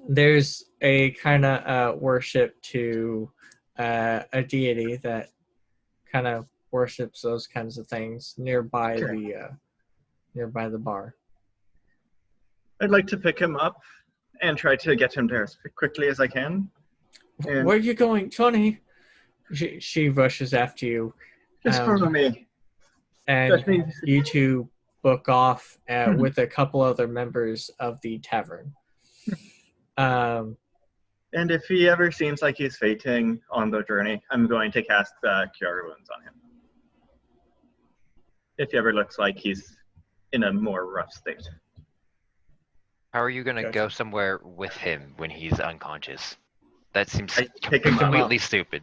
[SPEAKER 1] there's a kind of worship to a deity that kind of worships those kinds of things nearby the bar.
[SPEAKER 5] I'd like to pick him up and try to get him there as quickly as I can. And
[SPEAKER 1] Where are you going, Johnny? She rushes after you,
[SPEAKER 5] just follow me.
[SPEAKER 1] and
[SPEAKER 5] Let me-
[SPEAKER 1] you two book off with a couple other members of the tavern.
[SPEAKER 5] And if he ever seems like he's fainting on the journey, I'm going to cast Cure Wounds on him. If he ever looks like he's in a more rough state.
[SPEAKER 2] How are you gonna
[SPEAKER 1] Gotcha.
[SPEAKER 2] go somewhere with him when he's unconscious? That seems
[SPEAKER 5] I pick him up.
[SPEAKER 2] completely stupid.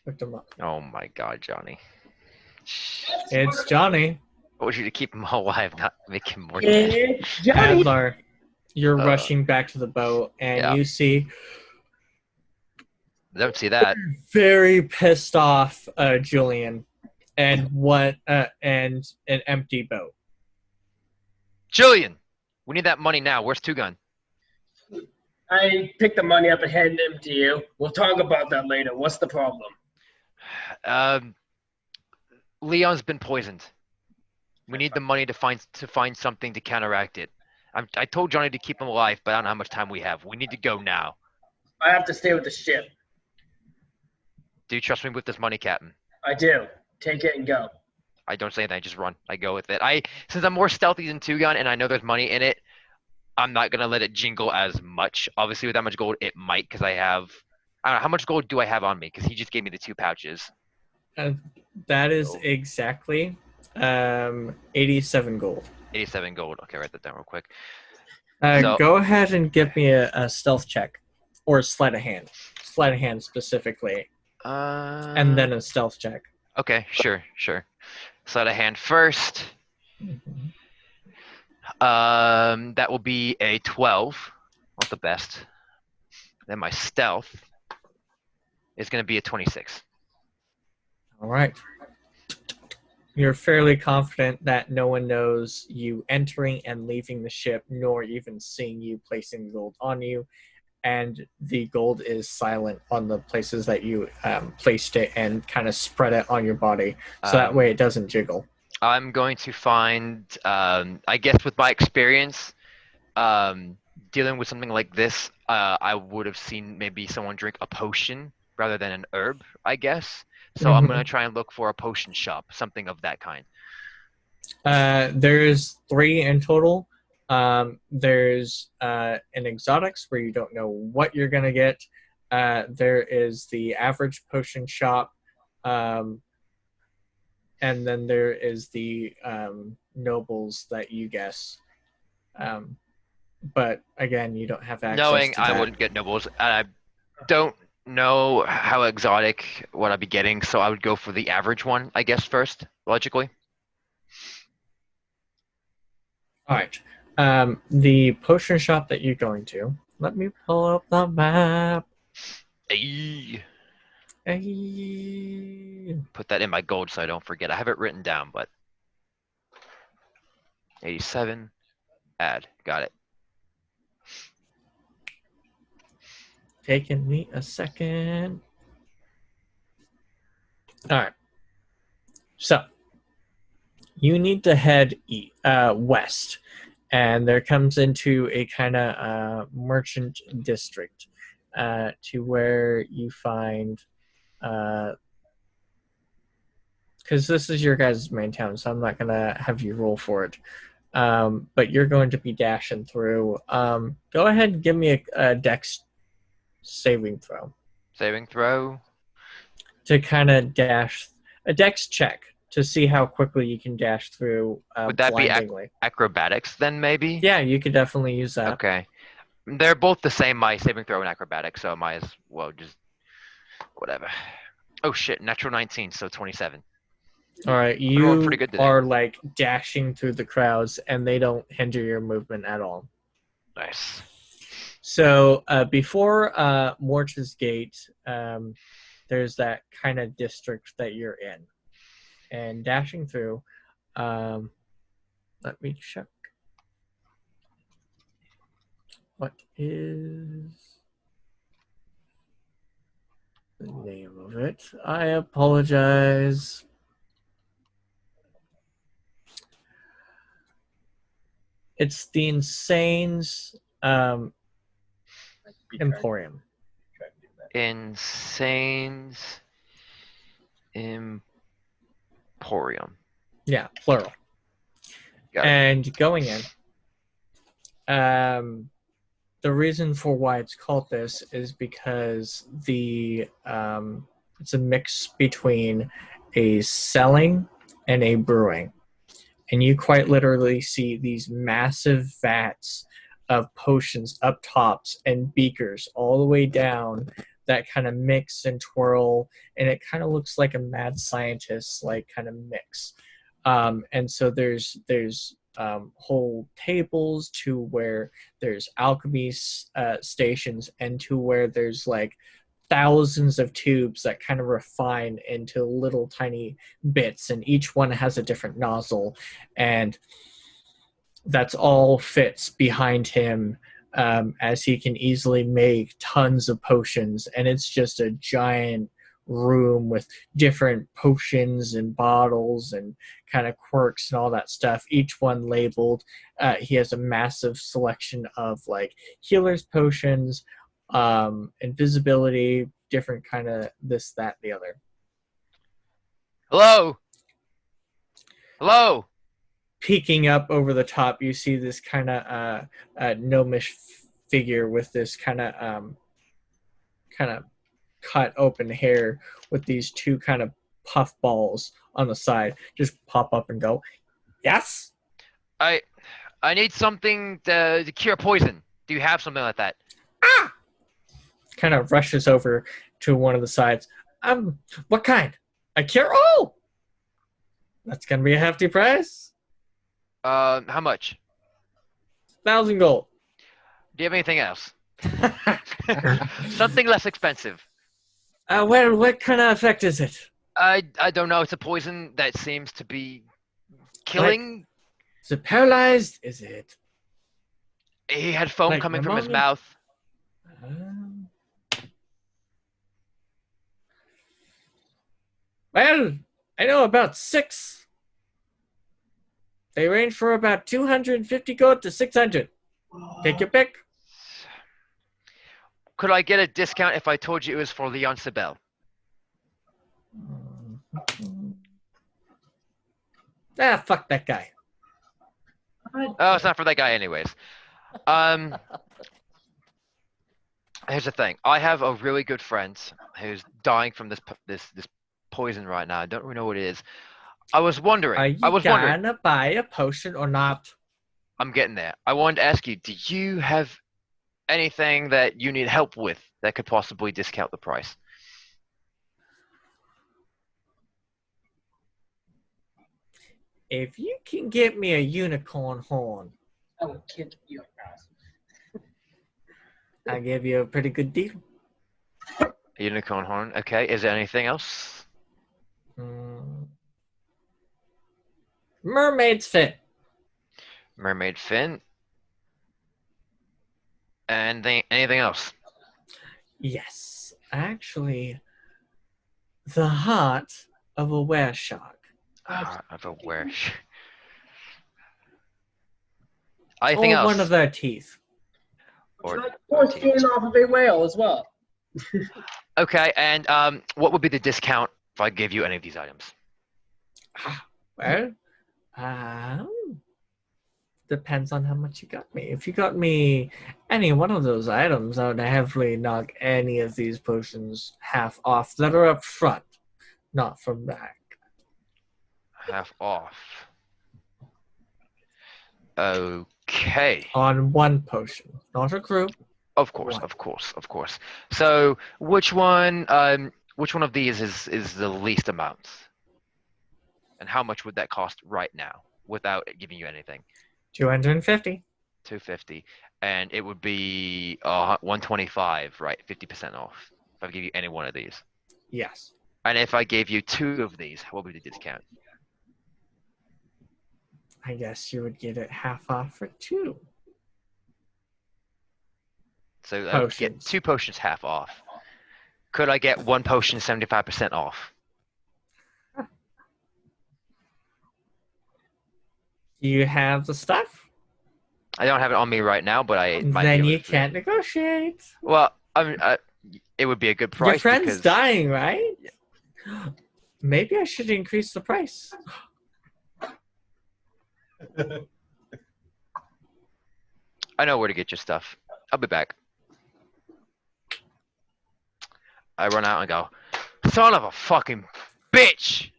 [SPEAKER 1] Picked him up.
[SPEAKER 2] Oh my god, Johnny.
[SPEAKER 1] It's Johnny.
[SPEAKER 2] I want you to keep him alive, not make him more dead.
[SPEAKER 3] It's Johnny.
[SPEAKER 1] Adler, you're
[SPEAKER 2] Uh,
[SPEAKER 1] rushing back to the boat, and
[SPEAKER 2] yeah.
[SPEAKER 1] you see
[SPEAKER 2] Don't see that.
[SPEAKER 1] very pissed off Julian, and and an empty boat.
[SPEAKER 2] Jillian, we need that money now. Where's Two Gun?
[SPEAKER 3] I picked the money up and handed them to you. We'll talk about that later. What's the problem?
[SPEAKER 2] Leon's been poisoned. We need the money to find something to counteract it. I told Johnny to keep him alive, but I don't know how much time we have. We need to go now.
[SPEAKER 3] I have to stay with the ship.
[SPEAKER 2] Do you trust me with this money, Captain?
[SPEAKER 3] I do. Take it and go.
[SPEAKER 2] I don't say anything. I just run. I go with it. Since I'm more stealthy than Two Gun, and I know there's money in it, I'm not gonna let it jingle as much. Obviously, with that much gold, it might, because I don't know how much gold do I have on me? Because he just gave me the 2 pouches.
[SPEAKER 1] That is exactly 87 gold.
[SPEAKER 2] 87 gold. Okay, write that down real quick.
[SPEAKER 1] Go ahead and give me a stealth check, or sleight of hand. Sleight of hand specifically, and then a stealth check.
[SPEAKER 2] Okay, sure. Sleight of hand first. That will be a 12. Not the best. Then my stealth is going to be a 26.
[SPEAKER 1] All right. You're fairly confident that no one knows you entering and leaving the ship, nor even seeing you placing the gold on you. And the gold is silent on the places that you placed it and kind of spread it on your body. So that way it doesn't jiggle.
[SPEAKER 2] I'm going to find, I guess with my experience, dealing with something like this, I would have seen maybe someone drink a potion rather than an herb, I guess. So I'm going to try and look for a potion shop, something of that kind.
[SPEAKER 1] There's 3 in total. There's an exotics where you don't know what you're going to get. There is the average potion shop. And then there is the nobles that you guess. But again, you don't have access
[SPEAKER 2] Knowing
[SPEAKER 1] to that.
[SPEAKER 2] I wouldn't get nobles, I don't know how exotic what I'd be getting, so I would go for the average one, I guess, first, logically.
[SPEAKER 1] All right. The potion shop that you're going to. Let me pull up the map.
[SPEAKER 2] Ayy.
[SPEAKER 1] Hey.
[SPEAKER 2] Put that in my gold so I don't forget. I have it written down, but 87. Add. Got it.
[SPEAKER 1] Taking me a second. All right. So you need to head west, and there comes into a kind of merchant district to where you find. Because this is your guys' main town, so I'm not gonna have you roll for it. But you're going to be dashing through. Go ahead and give me a dex saving throw
[SPEAKER 2] Saving throw.
[SPEAKER 1] to kind of dash a dex check to see how quickly you can dash through
[SPEAKER 2] Would that be
[SPEAKER 1] blindingly.
[SPEAKER 2] acrobatics then, maybe?
[SPEAKER 1] Yeah, you could definitely use that.
[SPEAKER 2] Okay. They're both the same, my saving throw and acrobatics, so I might as well just whatever. Oh shit, natural 19, so 27.
[SPEAKER 1] All right,
[SPEAKER 2] I'm rolling
[SPEAKER 1] you
[SPEAKER 2] pretty good today.
[SPEAKER 1] are like dashing through the crowds, and they don't hinder your movement at all.
[SPEAKER 2] Nice.
[SPEAKER 1] So before Morch's Gate, there's that kind of district that you're in, and dashing through. Let me check. What is the name of it? I apologize. It's the Insane's Emporium.
[SPEAKER 2] Insane's Emporium.
[SPEAKER 1] Yeah, plural.
[SPEAKER 2] Got it.
[SPEAKER 1] And going in, the reason for why it's called this is because it's a mix between a selling and a brewing. And you quite literally see these massive vats of potions up tops and beakers all the way down that kind of mix and twirl, and it kind of looks like a mad scientist like kind of mix. And so there's whole tables to where there's alchemy stations, and to where there's like thousands of tubes that kind of refine into little tiny bits, and each one has a different nozzle, and that's all fits behind him, as he can easily make tons of potions, and it's just a giant room with different potions and bottles and kind of quirks and all that stuff, each one labeled. He has a massive selection of like healer's potions, invisibility, different kind of this, that, the other.
[SPEAKER 2] Hello. Hello.
[SPEAKER 1] Peeking up over the top, you see this kind of gnomish figure with this kind of cut open hair with these two kind of puff balls on the side. Just pop up and go, yes.
[SPEAKER 2] I need something to cure poison. Do you have something like that?
[SPEAKER 1] Ah! Kind of rushes over to one of the sides. What kind? A cure? Oh! That's going to be a hefty price.
[SPEAKER 2] How much?
[SPEAKER 1] 1,000 gold.
[SPEAKER 2] Do you have anything else? Something less expensive.
[SPEAKER 1] Well, what kind of effect is it?
[SPEAKER 2] I don't know. It's a poison that seems to be killing.
[SPEAKER 1] Is it paralyzed? Is it?
[SPEAKER 2] He had foam
[SPEAKER 1] like
[SPEAKER 2] coming
[SPEAKER 1] pneumonia?
[SPEAKER 2] from his mouth.
[SPEAKER 1] Well, I know about 6. They range for about 250 gold to 600. Take your pick.
[SPEAKER 2] Could I get a discount if I told you it was for Leon Sibel?
[SPEAKER 1] Fuck that guy.
[SPEAKER 2] Oh, it's not for that guy anyways. Here's the thing. I have a really good friend who's dying from this poison right now. I don't really know what it is. I was wondering.
[SPEAKER 1] Are you gonna buy a potion or not?
[SPEAKER 2] I'm getting there. I wanted to ask you, do you have anything that you need help with that could possibly discount the price?
[SPEAKER 1] If you can get me a unicorn horn,
[SPEAKER 3] I will kick your ass.
[SPEAKER 1] I gave you a pretty good deal.
[SPEAKER 2] Unicorn horn. Okay. Is there anything else?
[SPEAKER 1] Mm. Mermaid's fit.
[SPEAKER 2] Mermaid fin. And anything else?
[SPEAKER 1] Yes, actually, the heart of a were shark.
[SPEAKER 2] Of a wish. Anything
[SPEAKER 1] Or
[SPEAKER 2] else?
[SPEAKER 1] one of their teeth.
[SPEAKER 2] Or
[SPEAKER 3] Or
[SPEAKER 2] teeth.
[SPEAKER 3] skin off of a whale as well.
[SPEAKER 2] Okay, and what would be the discount if I gave you any of these items?
[SPEAKER 1] Well, um, depends on how much you got me. If you got me any one of those items, I would heavily knock any of these potions half off that are up front, not from back.
[SPEAKER 2] Half off. Okay.
[SPEAKER 1] On one potion, not a group.
[SPEAKER 2] Of course,
[SPEAKER 1] One.
[SPEAKER 2] of course, of course. So which one of these is the least amount? And how much would that cost right now without giving you anything?
[SPEAKER 1] 250.
[SPEAKER 2] 250. And it would be 125, right? 50% off. If I give you any one of these.
[SPEAKER 1] Yes.
[SPEAKER 2] And if I gave you two of these, what would be the discount?
[SPEAKER 1] I guess you would get it half off for two.
[SPEAKER 2] So I would get
[SPEAKER 1] Potions.
[SPEAKER 2] 2 potions half off. Could I get 1 potion 75% off?
[SPEAKER 1] Do you have the stuff?
[SPEAKER 2] I don't have it on me right now, but I might
[SPEAKER 1] Then
[SPEAKER 2] be able
[SPEAKER 1] you
[SPEAKER 2] to figure-
[SPEAKER 1] can't negotiate.
[SPEAKER 2] Well, I mean, it would be a good price.
[SPEAKER 1] Your friend's
[SPEAKER 2] because...
[SPEAKER 1] dying, right? Maybe I should increase the price.
[SPEAKER 2] I know where to get your stuff. I'll be back. I run out and go, son of a fucking bitch!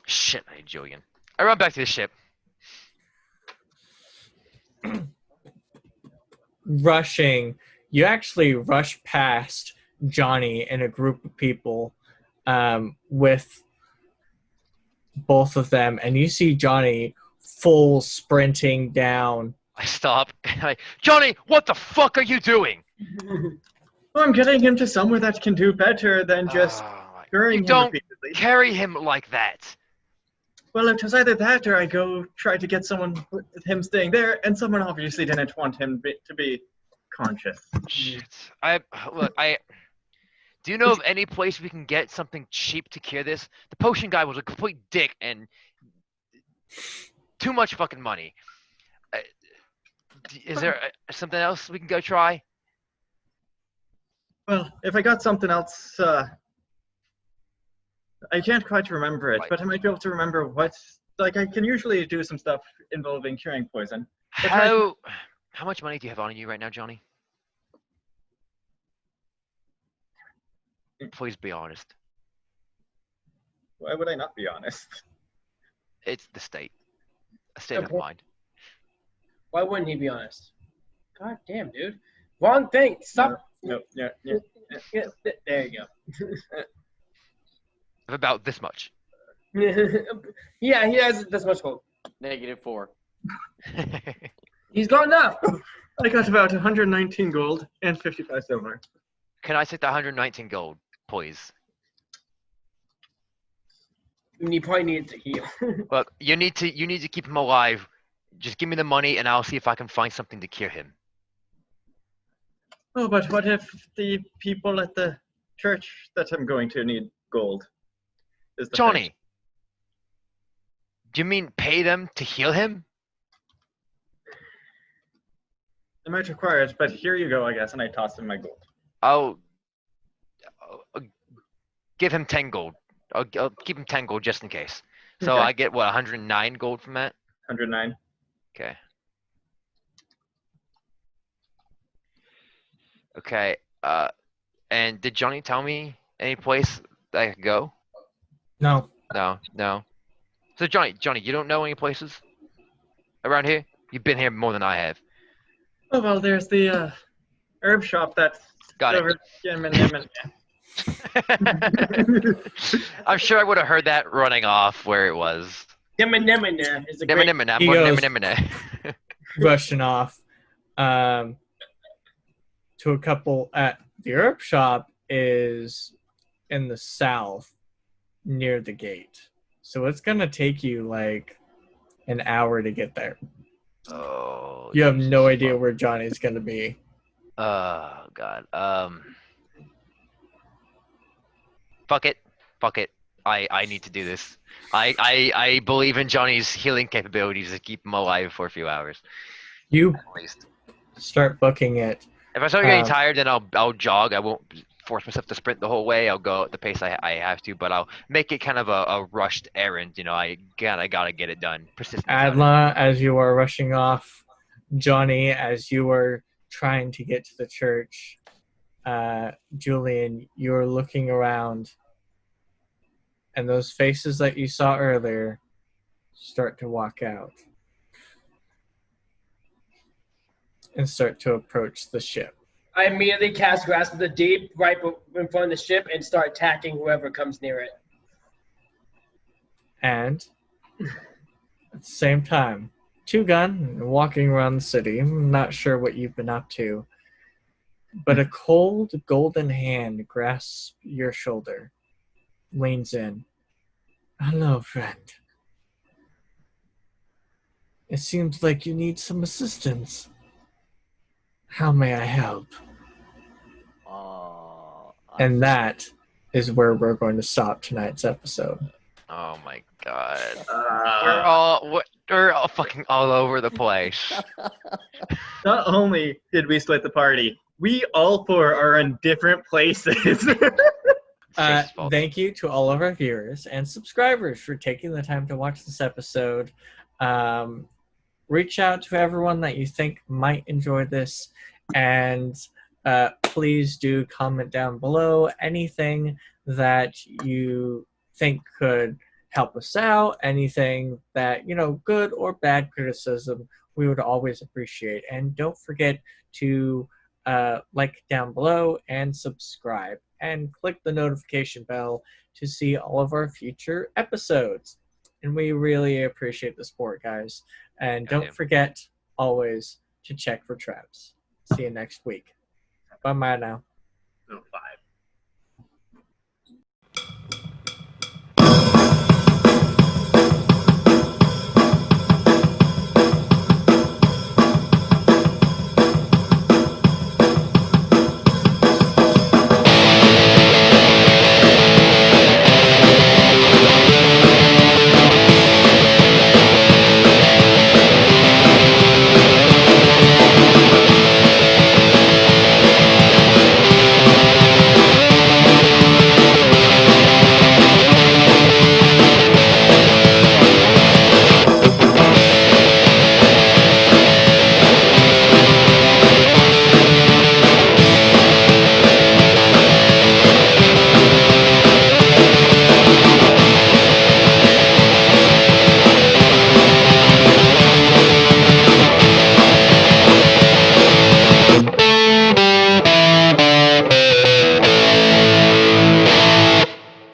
[SPEAKER 2] Shit, I hate Julian. I run back to the ship.
[SPEAKER 1] Rushing, you actually rush past Johnny and a group of people with both of them, and you see Johnny full sprinting down.
[SPEAKER 2] I stop. And Johnny, what the fuck are you doing?
[SPEAKER 5] Well, I'm getting him to somewhere that can do better than just carrying
[SPEAKER 2] you
[SPEAKER 5] him
[SPEAKER 2] don't
[SPEAKER 5] repeatedly.
[SPEAKER 2] carry him like that.
[SPEAKER 5] Well, it was either that or I go try to get someone with him staying there, and someone obviously didn't want him to be conscious.
[SPEAKER 2] Shit. Do you know of any place we can get something cheap to cure this? The potion guy was a complete dick and too much fucking money. Is there something else we can go try?
[SPEAKER 5] Well, if I got something else, I can't quite remember it, but I might be able to remember what. Like, I can usually do some stuff involving curing poison. But
[SPEAKER 2] How much money do you have on you right now, Johnny? Please be honest.
[SPEAKER 5] Why would I not be honest?
[SPEAKER 2] It's the state. A state of mind.
[SPEAKER 3] Why wouldn't he be honest? God damn, dude. Wrong thing. Stop.
[SPEAKER 5] No, yeah.
[SPEAKER 3] Yeah, there you go.
[SPEAKER 2] About this much.
[SPEAKER 3] Yeah, he has this much gold.
[SPEAKER 4] -4.
[SPEAKER 3] He's got enough.
[SPEAKER 5] I got about 119 gold and 55 silver.
[SPEAKER 2] Can I take the 119 gold, please?
[SPEAKER 3] You probably need to heal.
[SPEAKER 2] Look, you need to keep him alive. Just give me the money and I'll see if I can find something to cure him.
[SPEAKER 5] Oh, but what if the people at the church that I'm going to need gold? Is the
[SPEAKER 2] Johnny,
[SPEAKER 5] thing.
[SPEAKER 2] do you mean pay them to heal him?
[SPEAKER 5] They might require it, but here you go, I guess, and I toss him my gold.
[SPEAKER 2] I'll give him 10 gold. I'll keep him 10 gold just in case. So
[SPEAKER 5] Okay.
[SPEAKER 2] I get, what, 109 gold from that?
[SPEAKER 5] 109.
[SPEAKER 2] Okay. Okay. And did Johnny tell me any place that I could go?
[SPEAKER 1] No.
[SPEAKER 2] No. So Johnny, you don't know any places around here? You've been here more than I have.
[SPEAKER 5] Oh, well, there's the herb shop that's
[SPEAKER 2] Got it.
[SPEAKER 5] over. Yeah.
[SPEAKER 2] I'm sure I would have heard that running off where it was.
[SPEAKER 3] Dimma is a great.
[SPEAKER 1] He goes-
[SPEAKER 2] Nimma.
[SPEAKER 1] rushing off to a couple at the herb shop is in the south near the gate. So it's going to take you like an hour to get there.
[SPEAKER 2] Oh.
[SPEAKER 1] You have no
[SPEAKER 2] Jesus
[SPEAKER 1] idea
[SPEAKER 2] fuck.
[SPEAKER 1] where Johnny's going to be.
[SPEAKER 2] Oh God. Fuck it. I need to do this. I believe in Johnny's healing capabilities to keep him alive for a few hours
[SPEAKER 1] You
[SPEAKER 2] at least.
[SPEAKER 1] start booking it.
[SPEAKER 2] If I start getting
[SPEAKER 1] Um,
[SPEAKER 2] tired, then I'll jog. I won't force myself to sprint the whole way. I'll go at the pace I have to, but I'll make it kind of a rushed errand. You know, I gotta get it done. Persistence. out of it.
[SPEAKER 1] Adla, as you are rushing off, Johnny, as you are trying to get to the church, Julian, you're looking around, and those faces that you saw earlier start to walk out and start to approach the ship.
[SPEAKER 3] I immediately cast Grasp of the Deep right in front of the ship and start attacking whoever comes near it.
[SPEAKER 1] And at the same time, Two Gun walking around the city. I'm not sure what you've been up to, but a cold golden hand grasps your shoulder, leans in. Hello, friend. It seems like you need some assistance. How may I help? And that is where we're going to stop tonight's episode.
[SPEAKER 2] Oh my God. We're all fucking all over the place.
[SPEAKER 5] Not only did we split the party, we all four are in different places.
[SPEAKER 2] Jason's fault.
[SPEAKER 1] Thank you to all of our viewers and subscribers for taking the time to watch this episode. Reach out to everyone that you think might enjoy this, and please do comment down below anything that you think could help us out, anything that, good or bad criticism, we would always appreciate. And don't forget to like down below and subscribe and click the notification bell to see all of our future episodes. And we really appreciate the support, guys. And
[SPEAKER 2] Yeah,
[SPEAKER 1] don't forget always to check for traps. See you next week. Bye-bye now.